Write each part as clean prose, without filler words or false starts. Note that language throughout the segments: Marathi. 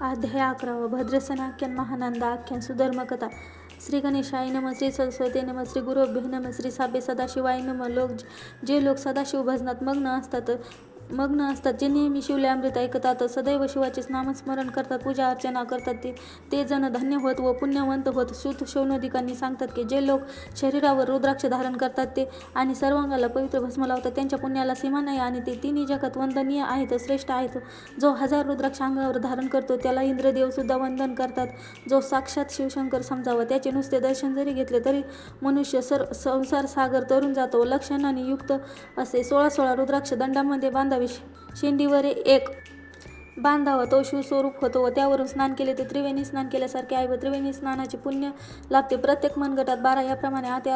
अध्याय 11 भद्रसेनाख्यान महानंद आख्यान सुधर्मकथा. श्री गणेशाय नमः, श्री सरस्वती नमः, श्री गुरुभ्यो नमः, श्री साबे सदाशिवाय नमः. जे लोक सदाशिव भजनात मग्न असतात, जे नेहमी शिवले अमृत ऐकतात, सदैव शिवाचेच नामस्मरण करतात, पूजा अर्चना करतात, ते जण धन्य होत व पुण्यवंत होत. श्रुत शौनदिकांनी सांगतात की जे लोक शरीरावर रुद्राक्ष धारण करतात ते आणि सर्वांगाला पवित्र भस्म लावतात, त्यांच्या पुण्याला सीमा नाही आणि ते तिन्ही जगात वंदनीय आहेत, श्रेष्ठ आहेत. जो 1000 रुद्राक्ष अंगावर धारण करतो त्याला इंद्रदेव सुद्धा वंदन करतात. जो साक्षात शिवशंकर समजावा, त्याचे नुसते दर्शन जरी घेतले तरी मनुष्य संसार सागर तरून जातो. लक्षणाने युक्त असे 16 रुद्राक्ष दंडामध्ये बांधावे. शेंडीवर एक बांधावा, तो शिवस्वरूप होतो व त्यावरून स्नान केले ते त्रिवेणी स्नान केल्यासारखे आहे व त्रिवेणी स्नानाचे पुण्य लाभते. प्रत्येक मनगटात 12 याप्रमाणे हाते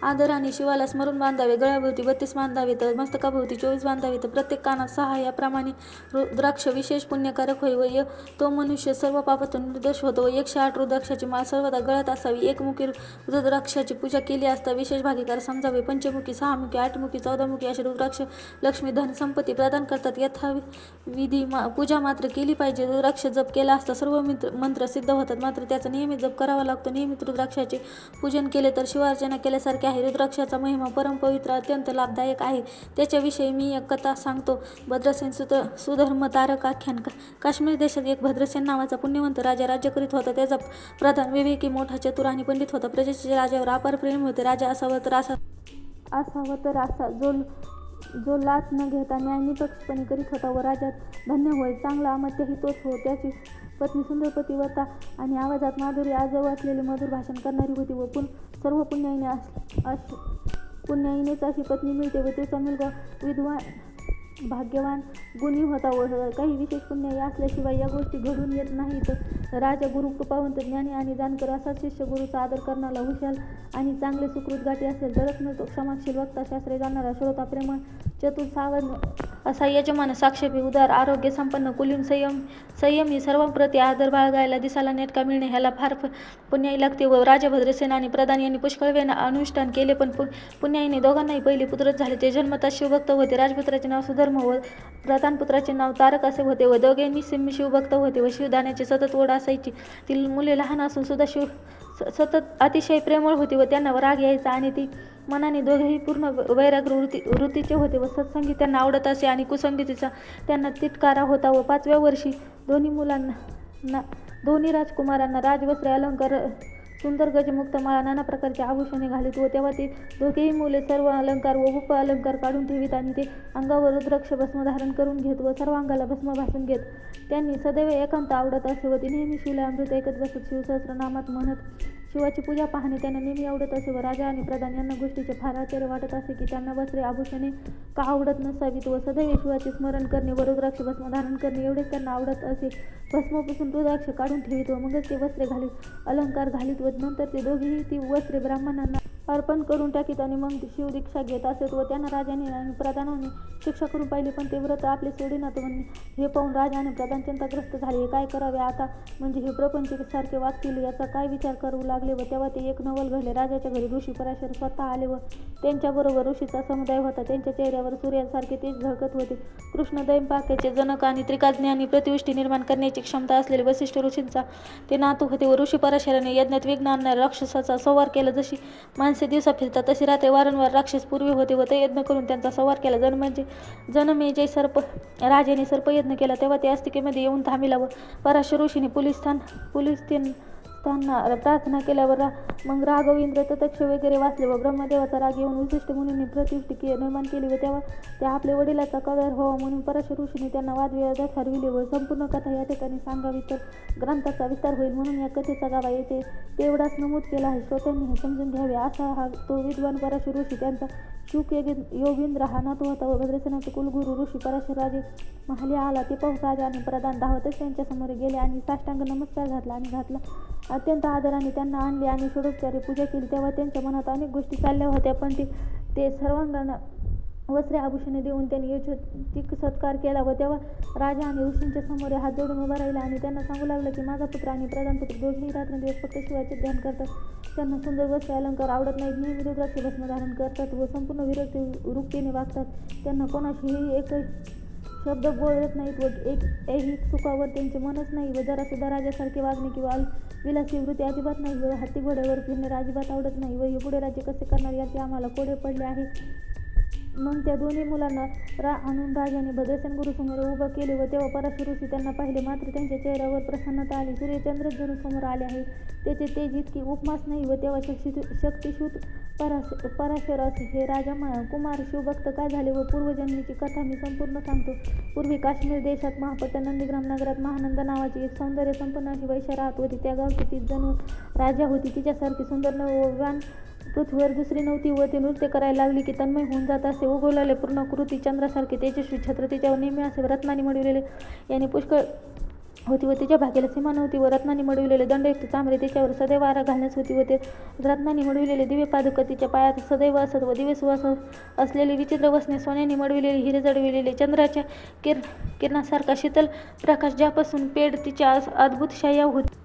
आदराने शिवाला स्मरून बांधावे. गळ्याभोवती 32 बांधावे तर मस्तकाभोवती 24 बांधावे तर प्रत्येक कानात 6 याप्रमाणे. रुद्राक्ष विशेष पुण्यकारक होय व तो मनुष्य सर्व पापातून निर्दोष होतो व 108 रुद्राक्षाची माळ सर्वदा गळ्यात असावी. एकमुखी रुद्राक्षाची पूजा केली असता विशेष भागीकार समजावे. पंचमुखी, 6मुखी, 8मुखी, 14मुखी असे रुद्राक्ष लक्ष्मी धन संपत्ती प्रदान करतात. यथाविधी पूजा मात्र केली पाहिजे. रुद्राक्ष जप केला असता सर्व मंत्र सिद्ध होतात, मात्र त्याचा नियमित जप करावा लागतो. नियमित रुद्राक्षाचे पूजन केले तर शिवार्चना केल्यासारखे आहे. रुद्राक्षाचा महिमा परमपवित्र अत्यंत लाभदायक आहे. त्याच्याविषयी मी एक कथा सांगतो. भद्रसेन सुधर्म तारक आख्यान. काश्मीर देशात एक भद्रसेन नावाचा पुण्यवंत राजा राज्य करीत होता. त्याचा प्रधान विवेकी, मोठा, चतुर आणि पंडित होता. प्रजेचे राजावर अपार प्रेम होते. राजा असावा तर असा जो लाच न घेता न्याय निपक्षपणे करीत होता व राजात धन्य होय. चांगला अमात्यही तोच हो. त्याची पत्नी सुंदर पतिव्रता आणि आवाजात माधुरी आजव असलेले मधुर भाषण करणारी होती व सर्व पुण्याईनेच अशी पत्नी मिळते व तिचा मुलगा विद्वान, भाग्यवान, गुणी होता व काही विशेष पुण्याई असल्याशिवाय या गोष्टी घडून येत नाहीत. राजा गुरु कृपावंत, ज्ञानी आणि जाणकर असा शिष्य, गुरुचा आदर करणारा, हुशार आणि चांगले सुकृत गाठी असेल तरच मिळतो. क्षमाशील, वक्ता, शास्त्रे जाणणारा, श्रोता, प्रेमळ, चतुर, सावध असा यजमान, साक्षेपी, उदार, आरोग्य संपन्न, कुलीन, संयमी, सर्वांप्रती आदर बाळगायला दिसायला नेटका मिळणे ह्याला फार पुण्याई लागते. व राजा भद्रसेन आणि प्रधान यांनी पुष्कळ वेळा अनुष्ठान केले, पण पुण्याईने दोघांनाही पहिले पुत्रच झाले. ते जन्मतः शिवभक्त होते. राजपुत्राचे नाव सुधर्म व प्रधानपुत्राचे नाव तारक असे होते व दोघेंनी शिवभक्त होते व शिवदानाची सतत ओढ असायची. ती मुले लहान असून सुद्धा सतत अतिशय प्रेमळ होती व त्यांना राग यायचा आणि ती मनाने दोघेही पूर्ण वैराग्य वृत्तीचे होते व सत्संगी त्यांना आवडत असे आणि कुसंगतीचा त्यांना तिटकारा होता. व 5व्या वर्षी दोन्ही राजकुमारांना राजवस्त्रे, अलंकार, सुंदर गजमुक्त माळा, नाना प्रकारचे आभूषणे घालीत व तेव्हा ते दोघेही मुले सर्व अलंकार व उप अलंकार काढून ठेवीत आणि ते अंगावर रुद्राक्ष भस्म धारण करून घेत व सर्वांगाला भस्म भासून घेत. त्यांनी सदैव एकांत आवडत असे व ते नेहमी शिवले अमृत ऐकत बसत. शिवसहस्रनामात म्हणत शिवाची पूजा पाहणे त्यांना नेहमी आवडत असे व राजा आणि प्रधान यांना गोष्टीचे फार आश्चर्य वाटत असे की त्यांना वस्त्रे, आभूषणे का आवडत नसावीत व सदैव शिवाचे स्मरण करणे व रुद्राक्ष भस्म धारण करणे एवढेच त्यांना आवडत असे. भस्मपासून रुद्राक्ष काढून ठेवीत व मगच ते वस्त्रे घालीत, अलंकार घालीत व नंतर ते दोघेही ती वस्त्रे ब्राह्मणांना अर्पण करून टाकीत आणि मग शिवदीक्षा घेत असत व त्यांना राजाने आणि प्रधानाने शिक्षा करून पाहिली, पण ते व्रत आपले सोडेनात. हे पाहून राजा आणि प्रधान चिंताग्रस्त झाले. हे काय करावे आता, म्हणजे हे प्रपंच सारखे वागतील याचा काय विचार करू लागले. व तेव्हा ते एक नवल घडले. राजाच्या घरी ऋषी पराशर स्वतः आले व त्यांच्याबरोबर ऋषीचा समुदाय होता. त्यांच्या चेहऱ्यावर सूर्यासारखे तेज झळकत होते. कृष्ण, दैवपाक्याचे जनक आणि त्रिकाज्ञ आणि प्रतिवृष्टी निर्माण करण्याची क्षमता असलेले वसिष्ठ ऋषींचा ते नातू होते व ऋषी पराशराने यज्ञात विघ्न आणणाऱ्या राक्षसाचा संहार केला. जशी माणसे दिवसा फिरतात तशी रात्री वारंवार राक्षस पूर्वी होते व ते यज्ञ करून त्यांचा संहार केला. जनमेजय राजाने सर्पयज्ञ केला तेव्हा ते अस्तिकेमध्ये येऊन थांबिला व पराशर ऋषीने पुलिस्थांना प्रार्थना केल्यावर मग राघव, इंद्र, ततक्ष वगैरे वाचले व ब्रह्मदेवाचा राग येऊन वसिष्ठ मुनींनी प्रतिवृष्टी निर्माण केली व तेव्हा ते आपल्या वडिलाचा कव्यार व्हावा म्हणून पराशर ऋषीने त्यांना वादविवादात हरविले. व संपूर्ण कथा या ठिकाणी सांगावी तर ग्रंथाचा विस्तार होईल म्हणून या कथेचा गाभा येथे तेवढाच नमूद केला आहे. श्रोत्यांनी हे समजून घ्यावे. असा हा तो विद्वान पराशर ऋषी. त्यांचा शुक योगींद्र हा नातू होता व भद्रसेनाचे कुलगुरू ऋषी पराशर राजे महाली आला. ते पाहून राजा आणि प्रधान धावतच त्यांच्या समोर गेले आणि साष्टांग नमस्कार घातला. अत्यंत आदराने त्यांना आणले आणि षोडोपचारे पूजा केली. तेव्हा त्यांच्या मनात अनेक गोष्टी चालल्या होत्या, पण ते सर्वांगांना वस्त्रे, आभूषणे देऊन त्यांनी यथोचित सत्कार केला. व तेव्हा राजा आणि ऋषींच्या समोर हात जोडून उभा राहिला आणि त्यांना सांगू लागला की माझा पुत्र आणि प्रधानपुत्र दोघेही रात्रंदिवस फक्त शिवाचे ध्यान करतात. त्यांना सुंदर वस्त्रे, अलंकार आवडत नाहीत. नेहमी रुद्राक्ष भस्म धारण करतात व संपूर्ण विरक्ती वृत्तीने वागतात. त्यांना कोणाशीही एक शब्द बोलत नाहीत व ऐहिक सुखावर त्यांचे मनच नाही व जरासुद्धा राजासारखे वागणे किंवा विलासी वृत्ती अजिबात नाही व हत्ती घोड्यावर फिरणे अजिबात आवडत नाही व हे पुढे राज्य कसे करणार याचे आम्हाला कोडे पडले आहे. मग त्या दोन्ही मुलांना आणून राजाने भद्रसेन गुरुसमोर उभं केले व तेव्हा पराशर ऋषी त्यांना पाहिले. मात्र त्यांच्या चेहऱ्यावर प्रसन्नता आली. सूर्यचंद्र जणू समोर आले आहे. त्याचे तेज इतकी उपमास नाही व तेव्हा शक्तिशूत पराशरस हे राजा कुमार शिवभक्त काय झाले व पूर्वजन्मीची कथा मी संपूर्ण सांगतो. पूर्वी काश्मीर देशात महापट्ट नंदीग्राम नगरात महानंद नावाची एक सौंदर्य संपन्न अशी वैश्या राहत होती. त्या गावची ती जणू राजा होती. तिच्यासारखी सुंदर नववान पृथ्वीवर दुसरी नव्हती व ती नृत्य करायला लागली की तन्मय होऊन जात असे. उगवलेले पूर्ण कृती चंद्रासारखे तेजस्वी छत्र तिच्यावर नेहमी असे रत्नांनी मडविलेले याने पुष्कळ होती व तिच्या भाग्याला सीमा नव्हती व रत्नांनी मडविलेले दंडयुक्त चांबरे तिच्यावर सदैव आरा घालण्यास होती व ते रत्नांनी मडविलेले दिव्य पादुका तिच्या पायात सदैव असत व दिव्य सुवास असलेली विचित्र वसने सोन्याने मडविलेली हिरे जडविलेले चंद्राच्या किरणासारखा शीतल प्रकाश ज्यापासून पेड तिच्या अद्भुत शय्या होती.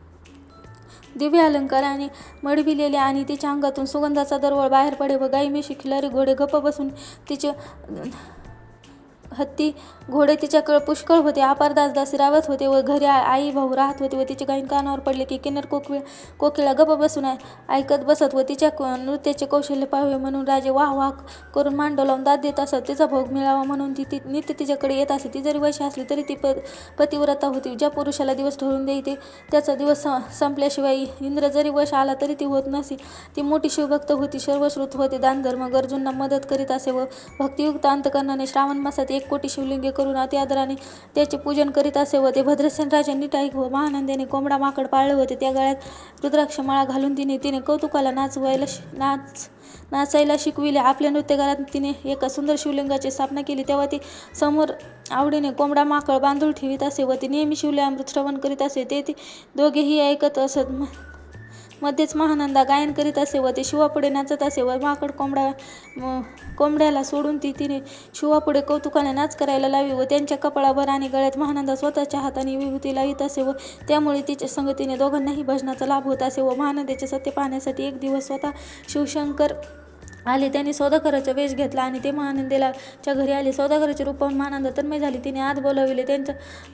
दिव्य अलंकाराने मडविलेले आणि तिच्या अंगातून सुगंधाचा दरवळ बाहेर पडे व गाई म्हशी खिलारी घोडे गप्प बसून तिचे हत्ती घोडे तिच्याकडे पुष्कळ होते. अपार दासदासी रावत होते व घरी आई भाऊ राहत होते व तिचे गायन कानावर पडले की किन्नर कोकिळा गप्प बसून ऐकत बसत व तिच्या नृत्याचे कौशल्य पाहावे म्हणून राजे वाह वाह करून मान डोलावून दाद देत असत. तिचा भोग मिळावा म्हणून ती नित्य तिच्याकडे येत असे. ती जरी वैश्य असली तरी ती पतिव्रता होती. ज्या पुरुषाला दिवस ठरवून देते त्याचा दिवस संपल्याशिवाय इंद्र जरी वश आला तरी ती होत नसे. ती मोठी शिवभक्त होती. सर्वश्रुत होते. दानधर्म गरजूंना मदत करीत असे व भक्तियुक्त अंतकरणाने श्रावण मासात 1 कोटी शिवलिंगे करून अति आदराने त्याचे पूजन करीत असे व ते भद्रसेन राजा नीट ऐक व महानंदाने कोंबडा माकड पाळले होते. त्या गळ्यात रुद्राक्ष माळा घालून तिने कौतुकाला नाचायला शिकविले. आपल्या नृत्यघरात तिने एका सुंदर शिवलिंगाची स्थापना केली. तेव्हा ती समोर आवडीने कोंबडा माकड बांधून ठेवीत असे व ती नेहमी शिवले श्रवण करीत असे. ते दोघेही ऐकत असत. मध्येच महानंदा गायन करीत असे व ते शिवापुढे नाचत असे व माकड कोंबड्याला सोडून तिने शिवापुढे कौतुकाने नाच करायला लावी व त्यांच्या कपाळावर आणि गळ्यात महानंदा स्वतःच्या हाताने विभूती लावित असे व त्यामुळे तिच्या संगतीने दोघांनाही भजनाचा लाभ होत असे. व महानंदाचे सत्य पाहण्यासाठी एक दिवस स्वतः शिवशंकर आले. त्यांनी सौदागराचा वेश घेतला आणि ते महानंदेच्या घरी आले. सौदागराचे रूप पाहून महानंदा तन्मय झाली. तिने आत बोलाविले, त्यांचा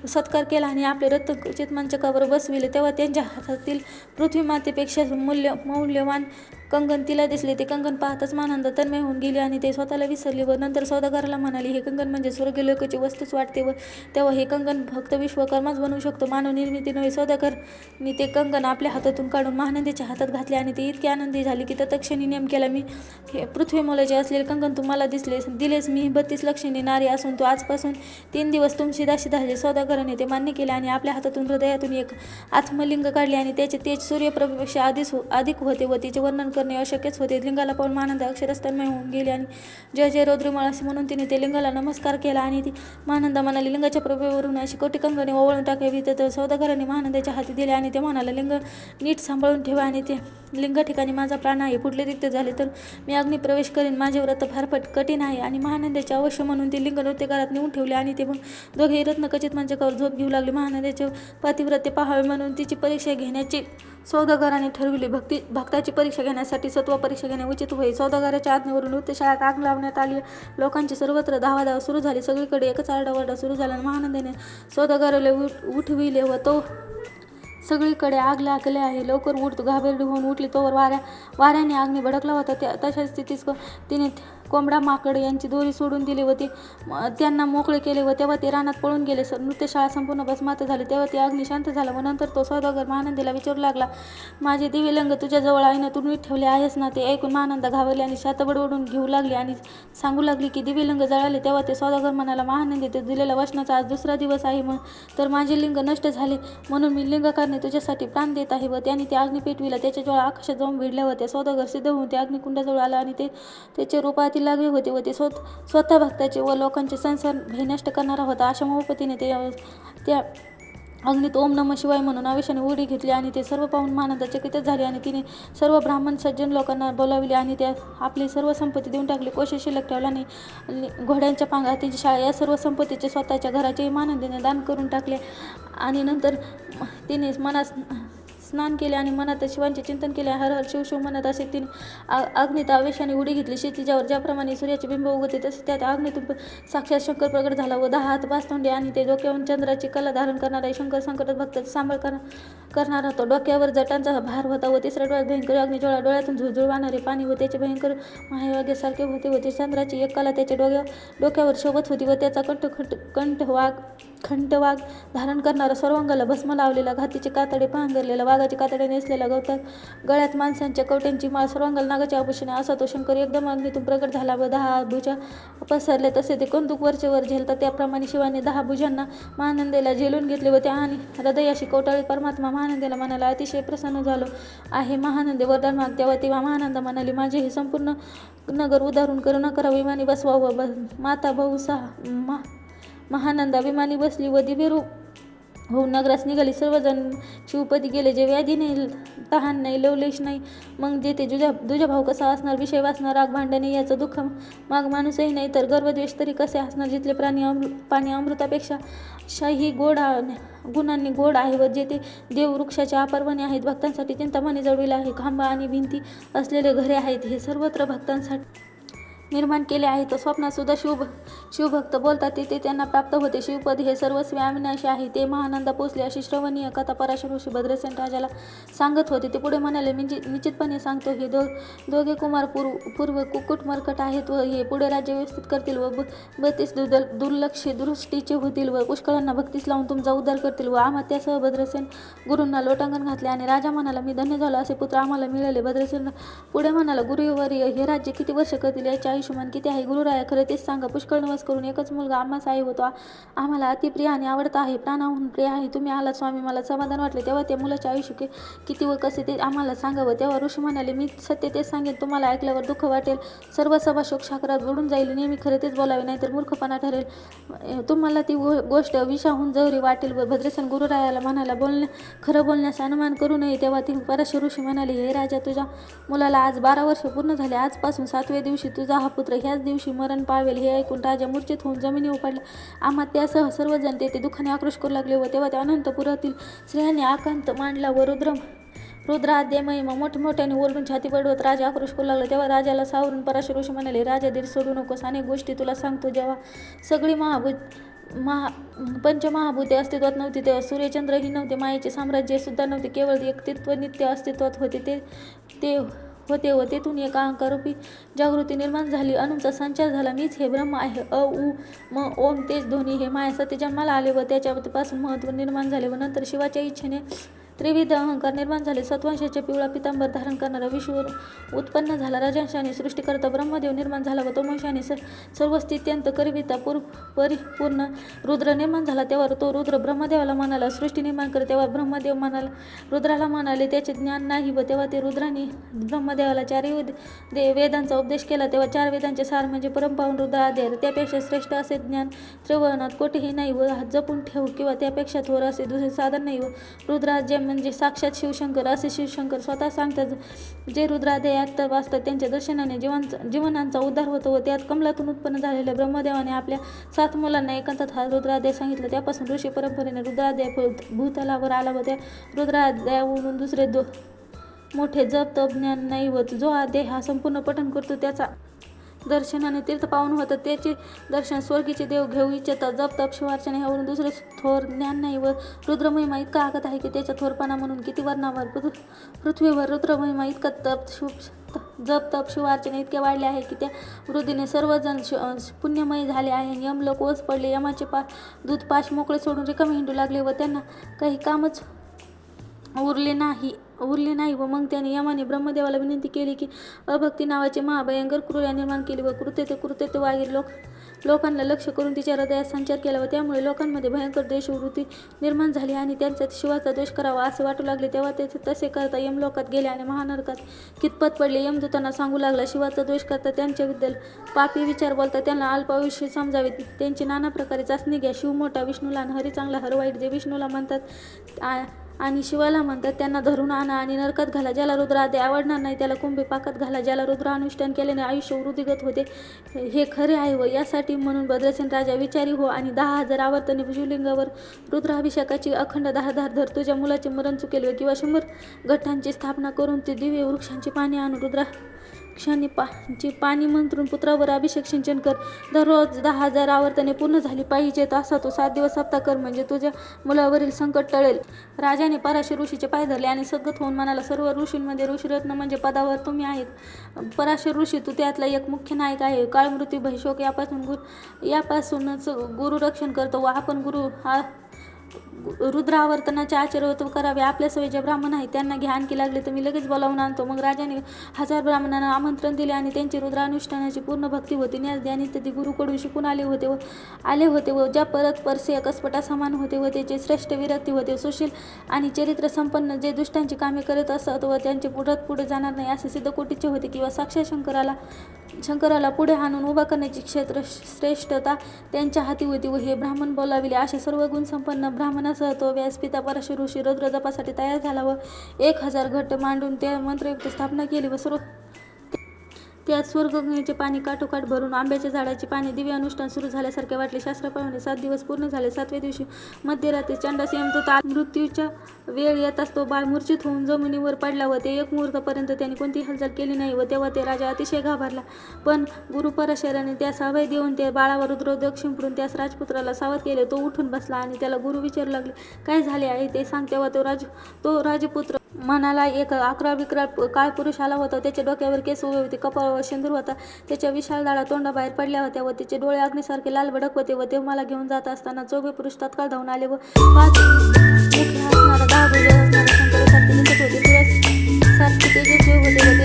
सत्कार केला आणि आपले रत्न चितमंचकावर बसविले. तेव्हा त्यांच्या हातातील पृथ्वीमातेपेक्षा मौल्यवान कंगन तिला दिसले. ते कंगन पाहताच महानंदा तन्मय होऊन गेली आणि ते स्वतःला विसरली व नंतर सौदागराला म्हणाली, हे कंगन म्हणजे स्वर्गलोकाची वस्तूच वाटते व तेव्हा हे कंगन फक्त विश्वकर्माच बनवू शकतो, मानव निर्मिती नव्हे. सौदागरने ते कंगन आपल्या हातातून काढून महानंदेच्या हातात घातले आणि ती इतकी आनंदी झाली की तत्क्षणी नेम केला, मी हे पृथ्वी मोलाचे असलेले कंगन तुम्हाला दिलेस. मी 32 लक्षणी नारी असून तो आजपासून 3 दिवस तुमची दासी झाले. सौदागराने ते मान्य केले आणि आपल्या हातातून हृदयातून एक आत्मलिंग काढले आणि त्याचे तेज सूर्यप्रभेपेक्षा अधिक होते व तिचे वर्णन करणे अशक्यच होते. लिंगाला पाहून महानंदा अक्षरशः तन्मय होऊन गेली आणि जय जय रौद्रमळ असे म्हणून तिने ते लिंगाला नमस्कार केला आणि ती महानंदा म्हणाली, लिंगाच्या प्रभेवरून अशी कोटी कंगने ओवळून टाकावी. तर सौदागराने महानंदाच्या हाती दिले आणि ते म्हणाला, लिंग नीट सांभाळून ठेवा आणि ते लिंग ठिकाणी माझा प्राण आहे. पुढले रिक्त झाले तर मी अग्नी प्रवेश करीन. माझे व्रत फार कठीण आहे आणि महानंदाचे अवश्य म्हणून ते लिंग नृत्यघरात नेऊन ठेवले आणि ते मग दोघेही रत्नखचित मंचकावर झोप घेऊ लागले. महानंदाचे पतिव्रते पाहावे म्हणून तिची परीक्षा घेण्याची सौदागराने ठरविले. भक्ताची परीक्षा घेण्यासाठी सत्व परीक्षा घेणे उचित होई. सौदागराच्या आज्ञेवरून नृत्यशाळेत आग लावण्यात आली. लोकांची सर्वत्र धावाधाव सुरू झाली. सगळीकडे एकच आरडाओरडा सुरू झाला. महानंदाने सौदागराला उठविले व तो सगळीकडे आग लागले आहे, लवकर उठ. घाबरडी होऊन उठली तोवर वाऱ्याने अग्नी भडकला होता. तशा स्थितीत तिने कोंबडा माकड यांची दोरी सोडून दिली व त्यांना मोकळे केले व तेव्हा ते रानात पळून गेले. नृत्यशाळा संपूर्ण भस्मात झाली. तेव्हा ते अग्नी शांत झाला व नंतर तो सौदागर महानंदीला विचारू लागला, माझे दिव्यलिंग तुझ्याजवळ आईनं तू नीट ठेवले आहेस ना? ते ऐकून महानंदा घाबरली आणि शातबडबडून घेऊ लागली आणि सांगू लागली की दिव्यलिंग जळाले. तेव्हा ते सौदागर म्हणाला, महानंदी ते दिलेल्या वचनाचा आज दुसरा दिवस आहे तर माझे लिंग नष्ट झाले म्हणून मी लिंगकारने तुझ्यासाठी प्राण देत आहे. व त्याने ते अग्नी पेटविला. त्याच्या ज्वाळा आकाशात जाऊन भिडल्या होत्या. सौदागर सिद्ध होऊन ते अग्निकुंडाजवळ आला आणि त्याचे रूपात लागले होते व ते स्वतः भक्ताचे व लोकांचे संसार भय नष्ट करणारा होता. अशा मोहपतीने त्या अग्नीत ओम नमः शिवाय म्हणून आवेशाने उडी घेतली आणि ते सर्व पाहून महानंदा चकित झाली आणि तिने सर्व ब्राह्मण सज्जन लोकांना बोलाविले आणि त्या आपली सर्व संपत्ती देऊन टाकली. कोशी शिल्लक ठेवला नाही. घोड्यांच्या पांघातीची शाळा या सर्व संपत्तीचे स्वतःच्या घराचे महानंदीने दान करून टाकले आणि नंतर तिने मनात स्नान केले आणि मनात शिवांचे चिंतन केले. हर हर शिव शिव म्हणत असे तिने अग्नीत आवेशाने उडी घेतली. क्षितिजावर ज्याप्रमाणे सूर्याचे बिंब उगवते तसे त्या अग्नीतून साक्षात शंकर प्रकट झाला व 10 हात 5 तोंडे आणि ते डोक्यावरून चंद्राची कला धारण करणारा शंकर संकटात भक्ताचा सांभाळ करणारा होता. डोक्यावर जटांचा भार होता व तिसऱ्या डोळ्यात भयंकर अग्निज्वाळा, डोळ्यातून झुळझुळ वाहणारे पाणी व त्याचे भयंकर महायोग्यासारखे होते व ते चंद्राची एक कला त्याच्या डोक्यावर शोभत होती व त्याचा खंटवाग धारण करणारा, सर्वांगाला भस्म लावलेला, घातीचे कातडे पांघरलेला, वाघाचे कातडे नेसलेला, गळ्यात माणसांच्या कवट्यांची माळ, सर्वांगाला नागाच्या आभूषणे असा तो शंकर एकदम अग्नीतून प्रकट झाला व 10 भुजा पसरले तसे ते कंदूक वरचे वर झेलतात त्याप्रमाणे शिवाने 10 भुजांना महानंदेला झेलून घेतले व त्या आणि हृदयाशी कवटाळीत परमात्मा महानंदेला म्हणाला, अतिशय प्रसन्न झालो आहे महानंदे, वरदान माग. तेव्हा महानंद म्हणाली, माझे हे संपूर्ण नगर उदाहरण करू नका, विमानी बसवावं. माता भाऊ महानंदा विमानी बसली व दिव्य रूप होऊन नगरास निघाली. सर्वजण शिवपदी गेले. जे व्याधी नाही, तहान नाही, लवलेश नाही, मग जेथे दुजा भाव कसा असणार, विषय वासना, राग भांडणे याचं दुःख माग माणूसही नाही, तर गर्वद्वेष तरी कसे असणार, जिथले पाणी अमृतापेक्षा शाही गुणांनी गोड आहे व जेथे देववृक्षाच्या अपर्वणी आहेत, भक्तांसाठी चिंतामणी जळविला आहे, खांबा आणि भिंती असलेले घरे आहेत, हे सर्वत्र भक्तांसाठी निर्माण केले आहे. तर स्वप्नात सुद्धा शिवभक्त बोलतात ते त्यांना प्राप्त होते. शिवपद हे सर्वस्वी अविनाशी आहे. ते महानंदा पोचले अशी श्रवणीय कथा पराशर ऋषी भद्रसेन राजाला सांगत होते. ते पुढे म्हणाले, निश्चितपणे सांगतो, हे दोघे कुमार पूर्व कुकुट मरकट आहेत व हे पुढे राज्य व्यवस्थित करतील व 32 दुर्लक्षी दृष्टीचे होतील व पुष्कळांना भक्तीस लावून तुमचा उद्धार करतील. व त्यासह भद्रसेन गुरूंना लोटांगण घातले आणि राजा म्हणाला, मी धन्य झालो, असे पुत्र आम्हाला मिळाले. भद्रसेन पुढे म्हणाला, गुरुवर्य, हे राज्य किती वर्ष करतील, याचे आयुष्यमान किती आहे. गुरुराया, खरं तेच सांगा. पुष्कळ नवस करून एकच मुलगा आम्हास आहे होतो, आम्हाला अतिप्रिय आणि आवडता आहे, प्राणाहून प्रिय आहे. तुम्ही आलात स्वामी, मला समाधान वाटले. तेव्हा त्या मुलाचे आयुष्य किती व कसे ते आम्हाला सांगावं. तेव्हा ऋषी म्हणाले, मी सत्य तेच सांगेन, तुम्हाला ऐकल्यावर दुःख वाटेल, सर्व सभा शोकसागरात बुडून जाईल. नेहमी खरे तेच बोलावे, नाहीतर मूर्खपणा ठरेल. तुम्हाला ती गोष्ट विषाहून जहरी वाटेल. व भद्रसेन गुरुरायाला म्हणाला, खरं बोलण्यास अनुमान करू नये. तेव्हा ती पराशर ऋषी म्हणाले, हे राजा, तुझ्या मुलाला आज 12 वर्ष पूर्ण झाले. आजपासून 7व्या दिवशी तुझा हा पुत्र ह्याच दिवशी मरण पावेल. हे ऐकून राजा मूर्छित होऊन जमिनीवर पडला. आम्हा त्यासह सर्वजण तेथे दुःखाने आक्रोश करू लागले व तेव्हा त्या अनंतपुरातील स्त्रियांनी आकांत मांडला व रुद्राद्य महिमा मोठमोठ्याने ओरडून छाती पडवत राजा आक्रोश करू लागला. तेव्हा राजाला सावरून पराशर ऋषी म्हणाले, राजा, धीर सोडू नकोस, अनेक गोष्टी तुला सांगतो. जेव्हा सगळी पंचमहाभूते अस्तित्वात नव्हती, तेव्हा सूर्यचंद्रही नव्हते, मायेचे साम्राज्य सुद्धा नव्हते, केवळ एकत्व नित्य अस्तित्वात होते. ते होते व तेथून एक अहंकारूपी जागृती निर्माण झाली. अणूंचा संचार झाला. मीच हे ब्रह्म आहे. अ उ म ओम तेज ध्वनी हे माया सत्य जन्माला आले व त्याच्यापासून महत्त्व निर्माण झाले व नंतर शिवाच्या इच्छेने त्रिविध अहंकार निर्माण झाले. सत्वांशाचे पिवळा पितांबर धारण करणारा विश्व उत्पन्न झाला. रजांशाने सृष्टीकर्ता ब्रह्मदेव निर्माण झाला व तमोंशाने सर्वस्थित्यंत करिता परिपूर्ण रुद्र निर्माण झाला. तेव्हा तो रुद्र ब्रह्मदेवाला म्हणाला, सृष्टी निर्माण कर. तेव्हा ब्रह्मदेव रुद्राला म्हणाले, त्याचे ज्ञान नाही. व तेव्हा ते रुद्राने ब्रह्मदेवाला 4 वेदांचा उपदेश केला. तेव्हा 4 वेदांचे सार म्हणजे परमपावन रुद्र आदी आहे. त्यापेक्षा श्रेष्ठ असे ज्ञान त्रिभुवनात कोठेही नाही व जपून ठेव किंवा त्यापेक्षा थोर असे दुसरे साधन नाही. व रुद्राज्य म्हणजे साक्षात शिवशंकर असे शिवशंकर स्वतः सांगतात. जे रुद्रादयात वाचतात त्यांच्या दर्शनाने जीवनांचा उद्धार होतो व त्यात कमलातून उत्पन्न झालेल्या ब्रह्मदेवाने आपल्या 7 मुलांना एकांतात हा रुद्रादय सांगितला. त्यापासून ऋषी परंपरेने रुद्रादय भूतलावर आला व त्या रुद्रादयावरून दुसरे मोठे जप तप ज्ञान नाही होत. जो आदय हा संपूर्ण पठण करतो त्याचा दर्शनाने तीर्थ पावन होतं. त्याचे दर्शन स्वर्गीचे देव घेऊ इच्छितात. जप तप शिवार्चना ह्यावरून दुसरे थोर ज्ञान नाही. व रुद्रमहिमा इतका आगत आहे की त्याच्या थोरपणा म्हणून किती वर्णावर पृथ्वीवर रुद्रमहिमा इतका जप तप शिवार्चना इतके वाढले आहे की त्या वृद्धीने सर्वजण पुण्यमय झाले आहे. यमलोक ओस पडले. यमाचे दूध पाश मोकळे सोडून रिकामे हिंडू लागले व त्यांना काही कामच उरले नाही. व मग त्याने यमाने ब्रह्मदेवाला विनंती केली की अभक्ती नावाची महाभयंकर क्रूर निर्माण केली व कृत्य वागीर लोकांना लक्ष करून तिच्या हृदयात संचार केला व त्यामुळे लोकांमध्ये भयंकर द्वेषवृत्ती निर्माण झाली आणि त्यांच्यात शिवाचा द्वेष करावा असे वाटू लागले. तेव्हा ते तसे करता यमलोकात गेले आणि महानरकात कितपत पडले. यमदूतांना सांगू लागला, शिवाचा द्वेष करता त्यांच्याबद्दल पापी विचार बोलता त्यांना अल्पायुष्य समजावे. त्यांची नाना प्रकारे चाचणी घ्या. शिव मोठा, विष्णू लहान, हरी चांगला, हर वाईट. जे विष्णूला म्हणतात आणि शिवाला म्हणतात, त्यांना धरून आणा आणि नरकात घाला. ज्याला रुद्र आदी आवडणार नाही त्याला कुंभी पाकात घाला. ज्याला रुद्र अनुष्ठान केल्याने आयुष्य वृद्धिगत होते हे खरे आहे व यासाठी म्हणून भद्रसेन राजा विचारी हो आणि 10,000 आवर्तने शिवलिंगावर रुद्राभिषेकाची अखंड धार धर. तुझ्या मुलाचे मरण चुकेल व किंवा 100 घटांची स्थापना करून ते दिव्य वृक्षांची पाने आणून रुद्राक्षांची पाणी मंत्रून पुत्रावर अभिषेक सिंचन कर. दररोज 10,000 आवर्तने पूर्ण झाली पाहिजेत. असा तो 7 दिवस सप्ताह कर, म्हणजे तुझ्या मुलावरील संकट टळेल. राजाने पराशर ऋषीचे पाय धरले आणि सद्गत होऊन म्हणाला, सर्व ऋषींमध्ये ऋषीरत्न म्हणजे पदावर तुम्ही आहेत. पराशर ऋषी, तू त्यातला एक मुख्य नायक आहे. काळ, मृत्यू, भयशोक यापासूनच गुरु रक्षण करतो व आपण रुद्रावर्तनाचे आचरण करावे. आपल्या सोयी जे ब्राह्मण आहेत त्यांना घ्या, आणखी लागले तर मी लगेच बोलावून आणतो. मग राजाने 1000 ब्राह्मणांना आमंत्रण दिले आणि त्यांची रुद्रानुष्ठानाची पूर्ण भक्ती होती. न्यास ध्यान इत्यादी गुरुकडून शिकून आले होते व ज्या परत परसे कसपटा समान होते व त्याचे श्रेष्ठ विरक्ती होते. सुशील आणि चरित्र संपन्न जे दुष्टांची कामे करत असत व त्यांचे पुढे जाणार नाही असे सिद्धकोटीचे होते किंवा साक्षात शंकराला पुढे आणून उभा करण्याची क्षेत्र श्रेष्ठता त्यांच्या हाती होती व हे ब्राह्मण बोलाविले. असे सर्व गुण संपन्न ब्राह्मणासह तो व्यासपिता पराशर ऋषी रुद्र जपासाठी तयार झाला व 1000 घट मांडून त्या मंत्रयुक्त स्थापना केली व त्यात स्वर्गगंगेचे पाणी काठोकाठ भरून आंब्याच्या झाडाची पाने. दिव्य अनुष्ठान सुरू झाल्यासारखे वाटले. शास्त्राप्रमाणे 7 दिवस पूर्ण झाले. 7व्या दिवशी मध्यरात्री चंडास यमदूत मृत्यूच्या वेळ येताच तो बाळ मूर्छित होऊन जमिनीवर पडला व ते 1 मुहूर्तापर्यंत त्यांनी कोणतीही हालचाल केली नाही व तेव्हा ते राजा अतिशय घाबरला. पण गुरु पराशराने त्यास अभय देऊन ते बाळावर रुद्रोदक शिंपडून त्यास राजपुत्राला सावध केले. तो उठून बसला आणि त्याला गुरु विचारू लागले, काय झाले आहे ते सांग. तेव्हा तो राजपुत्र म्हणाला, एक 11 विक्राळ काळ पुरुष आला होता. त्याच्या डोक्यावर केस उभे होते, कपाळावर सिंदूर होता. त्याच्या विशाल दाढा तोंडाबाहेर पडल्या होत्या व त्याचे डोळे अग्नीसारखे लाल भडक होते व ते मला घेऊन जात असताना 4 पुरुष तात्काळ धावून आले व 5 मुखे असणारा 10 भुजे असणारा शंकरासारखे दिसत होते. सूर्यासारखे तेजस्वी होते व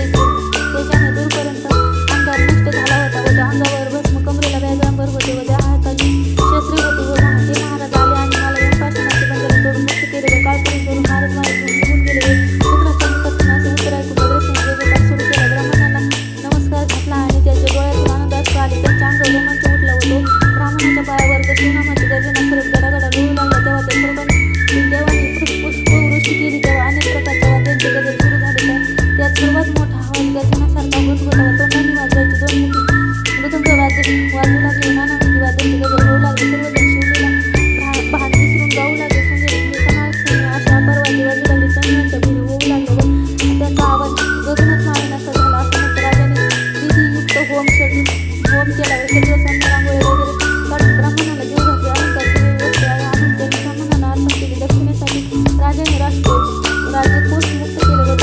तेजाने दूरपर्यंत अंगार नष्ट झाला होता व त्या अंगावर भस्म, कमरेला व्याजांबर होते व त्या हाताची शस्त्रे होती व ते महाराज आले आणि मला यमपाशनाचे बंधन तोडून मुक्त केले व काळपुरुष करून महाराज मारे घेऊन निघून गेले. पुत्राच्या मुखातून उत्तर ऐकून भद्रसेन जयजयकार सुरू केला. ब्राह्मणांना नमस्कार घातला आणि त्याच्या डोळ्यातून आनंदाश्रू आले. त्यांच्या अंगावर रोमांच उठला व तो ब्राह्मणाच्या पायावर शिवनामाची गर्जना करत गडागडा लोळू लागला. तेव्हा त्या सर्वांनी देवाने पुष्पवृष्टी केली. तेव्हा अनेक प्रकारच्या वाद्यांचे गजर सुरू झाले. त्यात सर्वात मोठा आवाज गर्जनासारखा होत होता व तोंडाने वाजवायचे 2 मुठी मृदुंग वाजू लागले. नानाविधी वाद्यांचे गजर होऊ लागले. सर्वजण शिवलेला भान विसरून गाऊ लागले. अशा परवाजी वाजू लागली. सैन्यांच्या भिरी होऊ लागले व त्याचा आवाज गगनात मावेनासा झाला. असं म्हणत राजाने विधियुक्त होम केला व सगळं सैन्य रांगोळी वगैरे काढून ब्राह्मणाला जीव घातले. अहंकार वस्तू आणून त्यांनी ब्राह्मणांना अर्पण केले. दक्षिणेसाठी राजाने राजकोष मुक्त केले व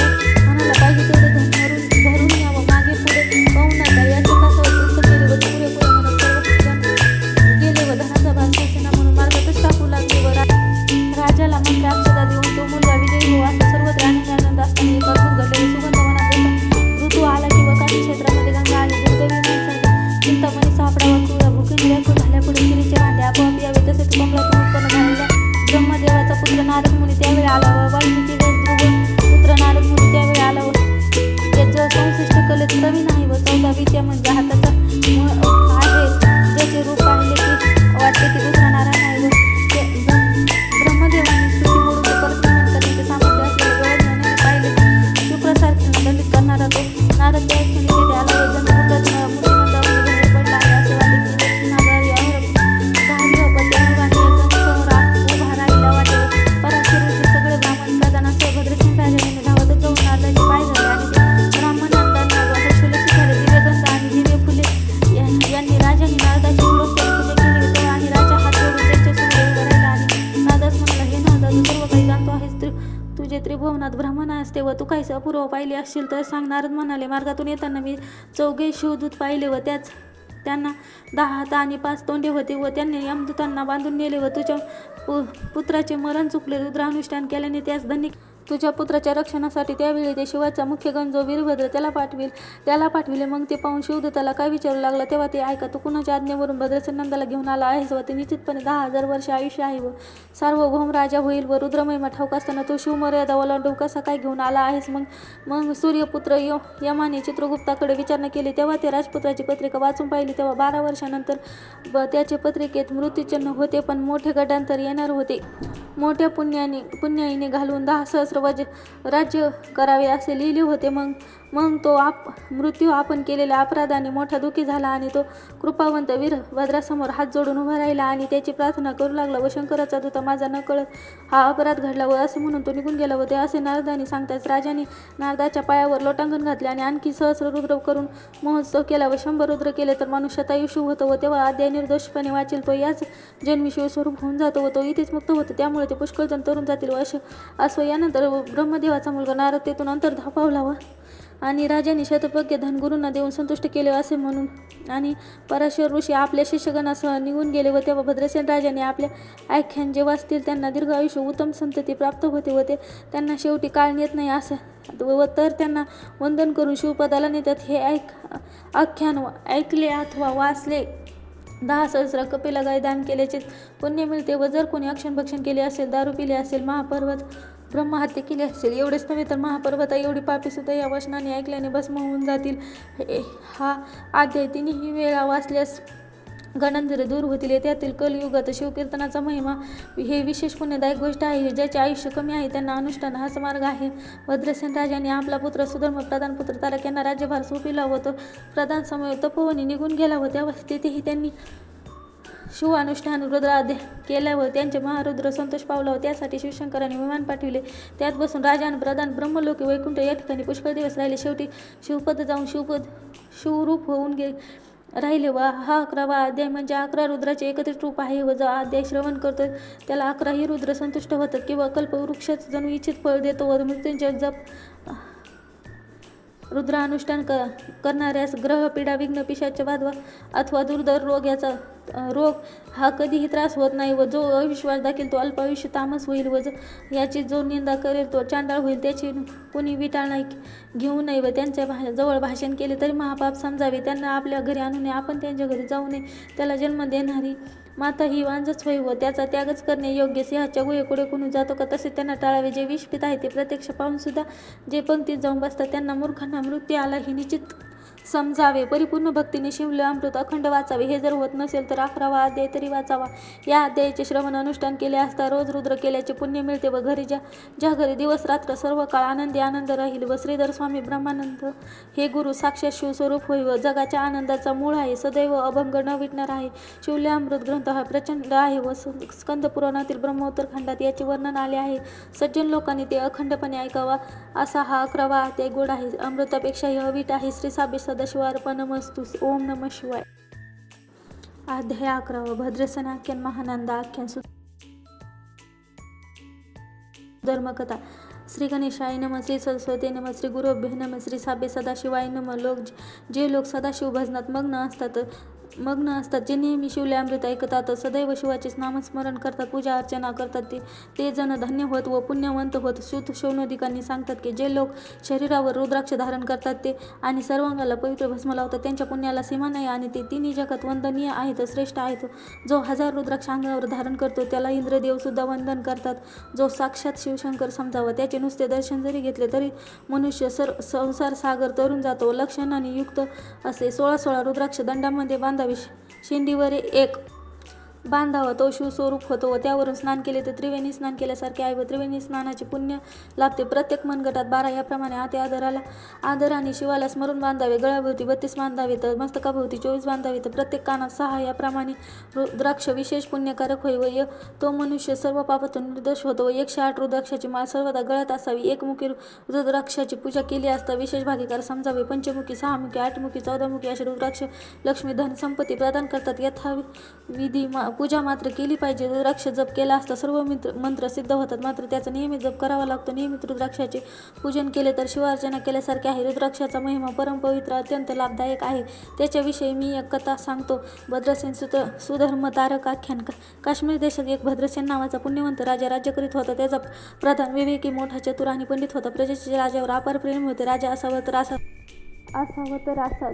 मनाला पाहिजे तेवढे धन भरून यावं. मागे पुढे पाहू नका याचे कासावर तृप्त केले व पुरेपुरे म्हणत सर्व जण गेले व धनाचा भार सेना म्हणून मार्गातच टाकू लागले व राजाला मंत्र अक्षता देऊन तो मुलगा विजयी हो असं सर्वत्र आनंद असताना एक अद्भुत घडले. सुगंध वनात जसा ऋतू आला किंवा काठी क्षेत्रामध्ये गंगा आली. दुर्दैवी चिंतामणी सापडावा क्रूरा भुकेने व्याकुळ झाल्यापुढे खिरीचे भांडे आपोआप यावे. तसेच कमलातून उत्पन्न झालेल्या ब्रह्मदेवाचा पुत्र नारद मुनी त्यावेळी आला व वाल्मिकी ध्रुव पुत्र नारद मुनी त्यावेळी आला व त्याचं 64 कलेत प्रवीण आहे व 14 विद्या म्हणजे हाताचा आहे. ज्याचे रूप पाहिले की वाटते की दुसरा नारायण आहे व ब्रह्मदेवाने स्तुती मोडून ते परत निर्माण करण्याचे सामर्थ्य असलेले गवळण्याने पाहिले. शुक्रासारखे दंडित करणारा तो नारद त्या क्षणी तेथे आला व जन्मपुत्रातून मूर्तिमंतावरून बाहेर पडला आहे. असे वाटे की लक्ष्मीनागारी घाली व पद्यमुगाने एकदम समोर उभा राहिला वाटे. पराशर ऋषी सगळे ब्राह्मण प्रधानासह भद्रसेन राजाने धावतच जाऊन नारदाचे पाय धरले आणि ते ब्राह्मणांना हर्षोल्लसित झाले. दिव्यगंध आणि दिव्य फुले यांनी राजाने नारदाची विलोकचारी पूजा केली होती आणि राजा हात जोडून त्यांच्यासमोर उभा राहिला आणि नारदास म्हणाला, हे नारदा, तू सर्व काही जाणतो आहेस. तुझे त्रिभुवनात ब्राह्मण असते व तू काहीच अपूर्व पाहिले असशील तर सांग. नारद म्हणाले, मार्गातून येताना मी 4 शिवदूत पाहिले व त्यांना 10 हात आणि 5 तोंडे होते व त्यांनी यमदूतांना बांधून नेले व तुझ्या पुत्राचे मरण चुकले. रुद्रानुष्ठान केल्याने त्यास तुझ्या पुत्राच्या रक्षणासाठी. त्यावेळी ते शिवाचा मुख्य गण जो वीरभद्र त्याला पाठविले. मग ते पाहून शिवदूताला काय विचारू लागला तेव्हा ते ऐका, तू कुणाच्या आज्ञेवरून भद्रसेन नंदाला घेऊन आला आहेस व ते निश्चितपणे 10,000 वर्ष आयुष्य आहे व सार्वभौम राजा होईल व रुद्रमहिमा ठाऊक असताना तू शिवमर्यादा ओलांडून कसा काय घेऊन आला आहेस. मग सूर्यपुत्र यमाने चित्रगुप्ताकडे विचारणा केली. तेव्हा ते राजपुत्राची पत्रिका वाचून पाहिली. तेव्हा 12 वर्षानंतर त्याचे पत्रिकेत मृत्यूचिन्ह होते, पण मोठे गडांतर येणार होते. मोठ्या पुण्याईने घालून 10 सहस्र राज्य करावे असे लिहिले होते. मग तो मृत्यू आपण केलेल्या अपराधाने मोठा दुःखी झाला आणि तो कृपावंत वीरभद्रासमोर हात जोडून उभा राहिला आणि त्याची प्रार्थना करू लागला व शंकराचा दूत माझा नकळत हा अपराध घडला व असे म्हणून तो निघून गेला. व ते असे नारदाने सांगताच राजाने नारदाच्या पायावर लोटांगण घातले आणि आणखी सहस्र रुद्र करून महोत्सव केला व 100 रुद्र केले तर मनुष्यात आयुष्य होतं व तेव्हा अध्याय निर्दोषपणे वाचेल तो याच जन्मी शिवस्वरूप होऊन जातो व तो इथेच मुक्त होतो. त्यामुळे ते पुष्कळजण तरुण जातील व असो. यानंतर ब्रह्मदेवाचा मुलगा नारद तेथून अंतर्धाव पावला आणि राजाने शतपक्य धन गुरूंना देऊन संतुष्ट केले असे म्हणून आणि पराशर ऋषी आपल्या शिष्यगणासह निघून गेले. व तेव्हा भद्रसेन राजाने आपल्या आख्यान जे वाचतील त्यांना दीर्घ आयुष्य उत्तम संतती प्राप्त होते व ते त्यांना शेवटी काळ नेत नाही असं व तर त्यांना वंदन करून शिवपदाला नेतात. हे आख्यान ऐकले अथवा वाचले 10 सहस्र कपिला गाय दान केल्याचे पुण्य मिळते. व जर कोणी भक्षण केले असेल, दारू पिले असेल, महापर्वत ब्रह्महत्या केली असेल, एवढेच नव्हे तर महापर्वता एवढी पापी सुद्धा या वचनाने ऐकल्याने भस्म होऊन जातील. हा अध्याय 3ही वेळा वाचल्यास गणांतरे दूर होतील. त्यातील कलयुगात शिवकीर्तनाचा महिमा हे विशेष पुण्यदायक गोष्ट आहे. ज्याचे आयुष्य कमी आहे त्यांना अनुष्ठान हाच मार्ग आहे. भद्रसेन राजाने आपला पुत्र सुधर्म प्रधान पुत्र तारक यांना राज्यभार सोपविला व तो प्रधान समय तपोवनी निघून गेला व तेव्हा तेथेही त्यांनी शिवानुष्ठान रुद्राध्याय केला व त्यांचे महारुद्र संतोष पावला व त्यासाठी शिवशंकराने विमान पाठविले. त्यात बसून राजा प्रधान ब्रह्मलोकी वैकुंठ या ठिकाणी पुष्कळ दिवस राहिले. शेवटी शिवपद जाऊन शिवरूप होऊन राहिले व हा 11वा अध्याय म्हणजे 11 रुद्राचे एकत्रित रूप आहे व जो अध्याय श्रवण करतो त्याला 11ही रुद्र संतुष्ट होतात किंवा कल्पवृक्षच जणू इच्छित फळ देतो व मृत्यूंचे जप रुद्र अनुष्ठान करणाऱ्यास ग्रह पीडा विघ्न पिशाच बाधा अथवा दुर्धर रोग हा कधीही त्रास होत नाही व जो अविश्वास दाखील तो अल्पायुष्य तामस होईल व याची जो निंदा करेल तो चांडाळ होईल. त्याची कोणी विटाळणा घेऊ नये व त्यांच्या जवळ भाषण केले तरी महापाप समजावे. त्यांना आपल्या घरी आणू नये, आपण त्यांच्या घरी जाऊ नये. त्याला जन्म देणारी माता ही वांजच होई व त्याचा त्यागच करणे योग्य. सिंहाच्या गुहेपुढे कोणी जातो का तसे त्यांना टाळावे. जे विष पित आहे ते प्रत्यक्ष पाहून सुद्धा जे पंक्तीत जाऊन बसतात त्यांना मूर्खांना मृत्यू आला हे निश्चित समजावे. परिपूर्ण भक्तीने शिवले अमृत अखंड वाचावे. हे जर होत नसेल तर 11वा अध्याय तरी वाचावा. या अध्यायाचे श्रवण अनुष्ठान केले असता रोज रुद्र केल्याचे पुण्य मिळते व ज्या घरी दिवस रात्र सर्व काळ आनंद राहील. व श्रीधर स्वामी ब्रह्मानंद हे गुरु साक्षात शिवस्वरूप होई व जगाच्या आनंदाचा मूळ आहे. सदैव अभंग न विटणार आहे. शिवले अमृत ग्रंथ हा प्रचंड आहे व स्कंद पुराणातील ब्रह्मोत्तर खंडात याचे वर्णन आले आहे. सज्जन लोकांनी ते अखंडपणे ऐकावा असा हा 11वा अध्याय गोड आहे. अमृतापेक्षाही अवीट आहे. श्री साबे सदाशिवार्पणमस्तु. ओम नमः शिवाय. अध्याय 11. भद्रसेन आख्यान महानंदा आख्यान धर्मकथा. श्री गणेशाय नमः, श्री सरस्वती नमः, श्री गुरुभ्यो नमः, श्री साबे सदाशिवाय नमः. जे लोक सदाशिव भजनात मग्न असतात, जे नेहमी शिवले अमृत ऐकतात, सदैव शिवाचे नामस्मरण करतात, पूजा अर्चना करतात, ते जण धन्य होत व पुण्यवंत होत. शुद्ध शौनदिकांनी सांगतात की जे लोक शरीरावर रुद्राक्ष धारण करतात ते आणि सर्वांगाला पवित्र भस्म लावतात त्यांच्या पुण्याला सीमा नाही आणि ते तिन्ही जगात वंदनीय आहेत, श्रेष्ठ आहेत. जो 1000 रुद्राक्ष अंगावर धारण करतो त्याला इंद्रदेव सुद्धा वंदन करतात. जो साक्षात शिवशंकर समजावा त्याचे नुसते दर्शन जरी घेतले तरी मनुष्य संसार सागर तरून जातो. लक्षणाने युक्त असे 16 रुद्राक्ष दंडामध्ये बांधावे. शेंडीवर एक बांधावा तो शिवस्वरूप होतो व त्यावरून स्नान केले तर त्रिवेणी स्नान केल्यासारखे आहे व त्रिवेणी स्नानाचे पुण्य लाभते. प्रत्येक मनगटात 12 याप्रमाणे आदराने शिवाला स्मरून बांधावे. गळ्याभोवती 32 बांधावे तर मस्तकाभोवती 24 बांधावे तर प्रत्येक कानात 6 याप्रमाणे रुद्राक्ष विशेष पुण्यकारक होई व तो मनुष्य सर्व पापातून निर्दोष होतो. व 108 रुद्राक्षाची माळ सर्वदा गळ्यात असावी. एकमुखी रुद्राक्षाची पूजा केली असता विशेष भागीकार समजावे. पंचमुखी, 6मुखी, 8मुखी, 14मुखी असे रुद्राक्ष लक्ष्मी धन संपत्ती प्रदान करतात. यथाविधी पूजा मात्र केली पाहिजे. रुद्राक्ष जप केला असता सर्व मंत्र सिद्ध होतात, मात्र त्याचा नियमित जप करावा लागतो. नियमित रुद्राक्षाचे पूजन केले तर शिवार्चना केल्यासारखे आहे. रुद्राक्षाचा महिमा परमपवित्र अत्यंत लाभदायक आहे. त्याच्याविषयी मी एक कथा सांगतो. भद्रसेन सुधर्मतारक आख्यान. काश्मीर देशात एक भद्रसेन नावाचा पुण्यवंत राजा राज्य करीत होता. त्याचा प्रधान विवेकी, मोठा, चतुर आणि पंडित होता. प्रजेचे राजावर अपार प्रेम होते. राजा असावा तर असा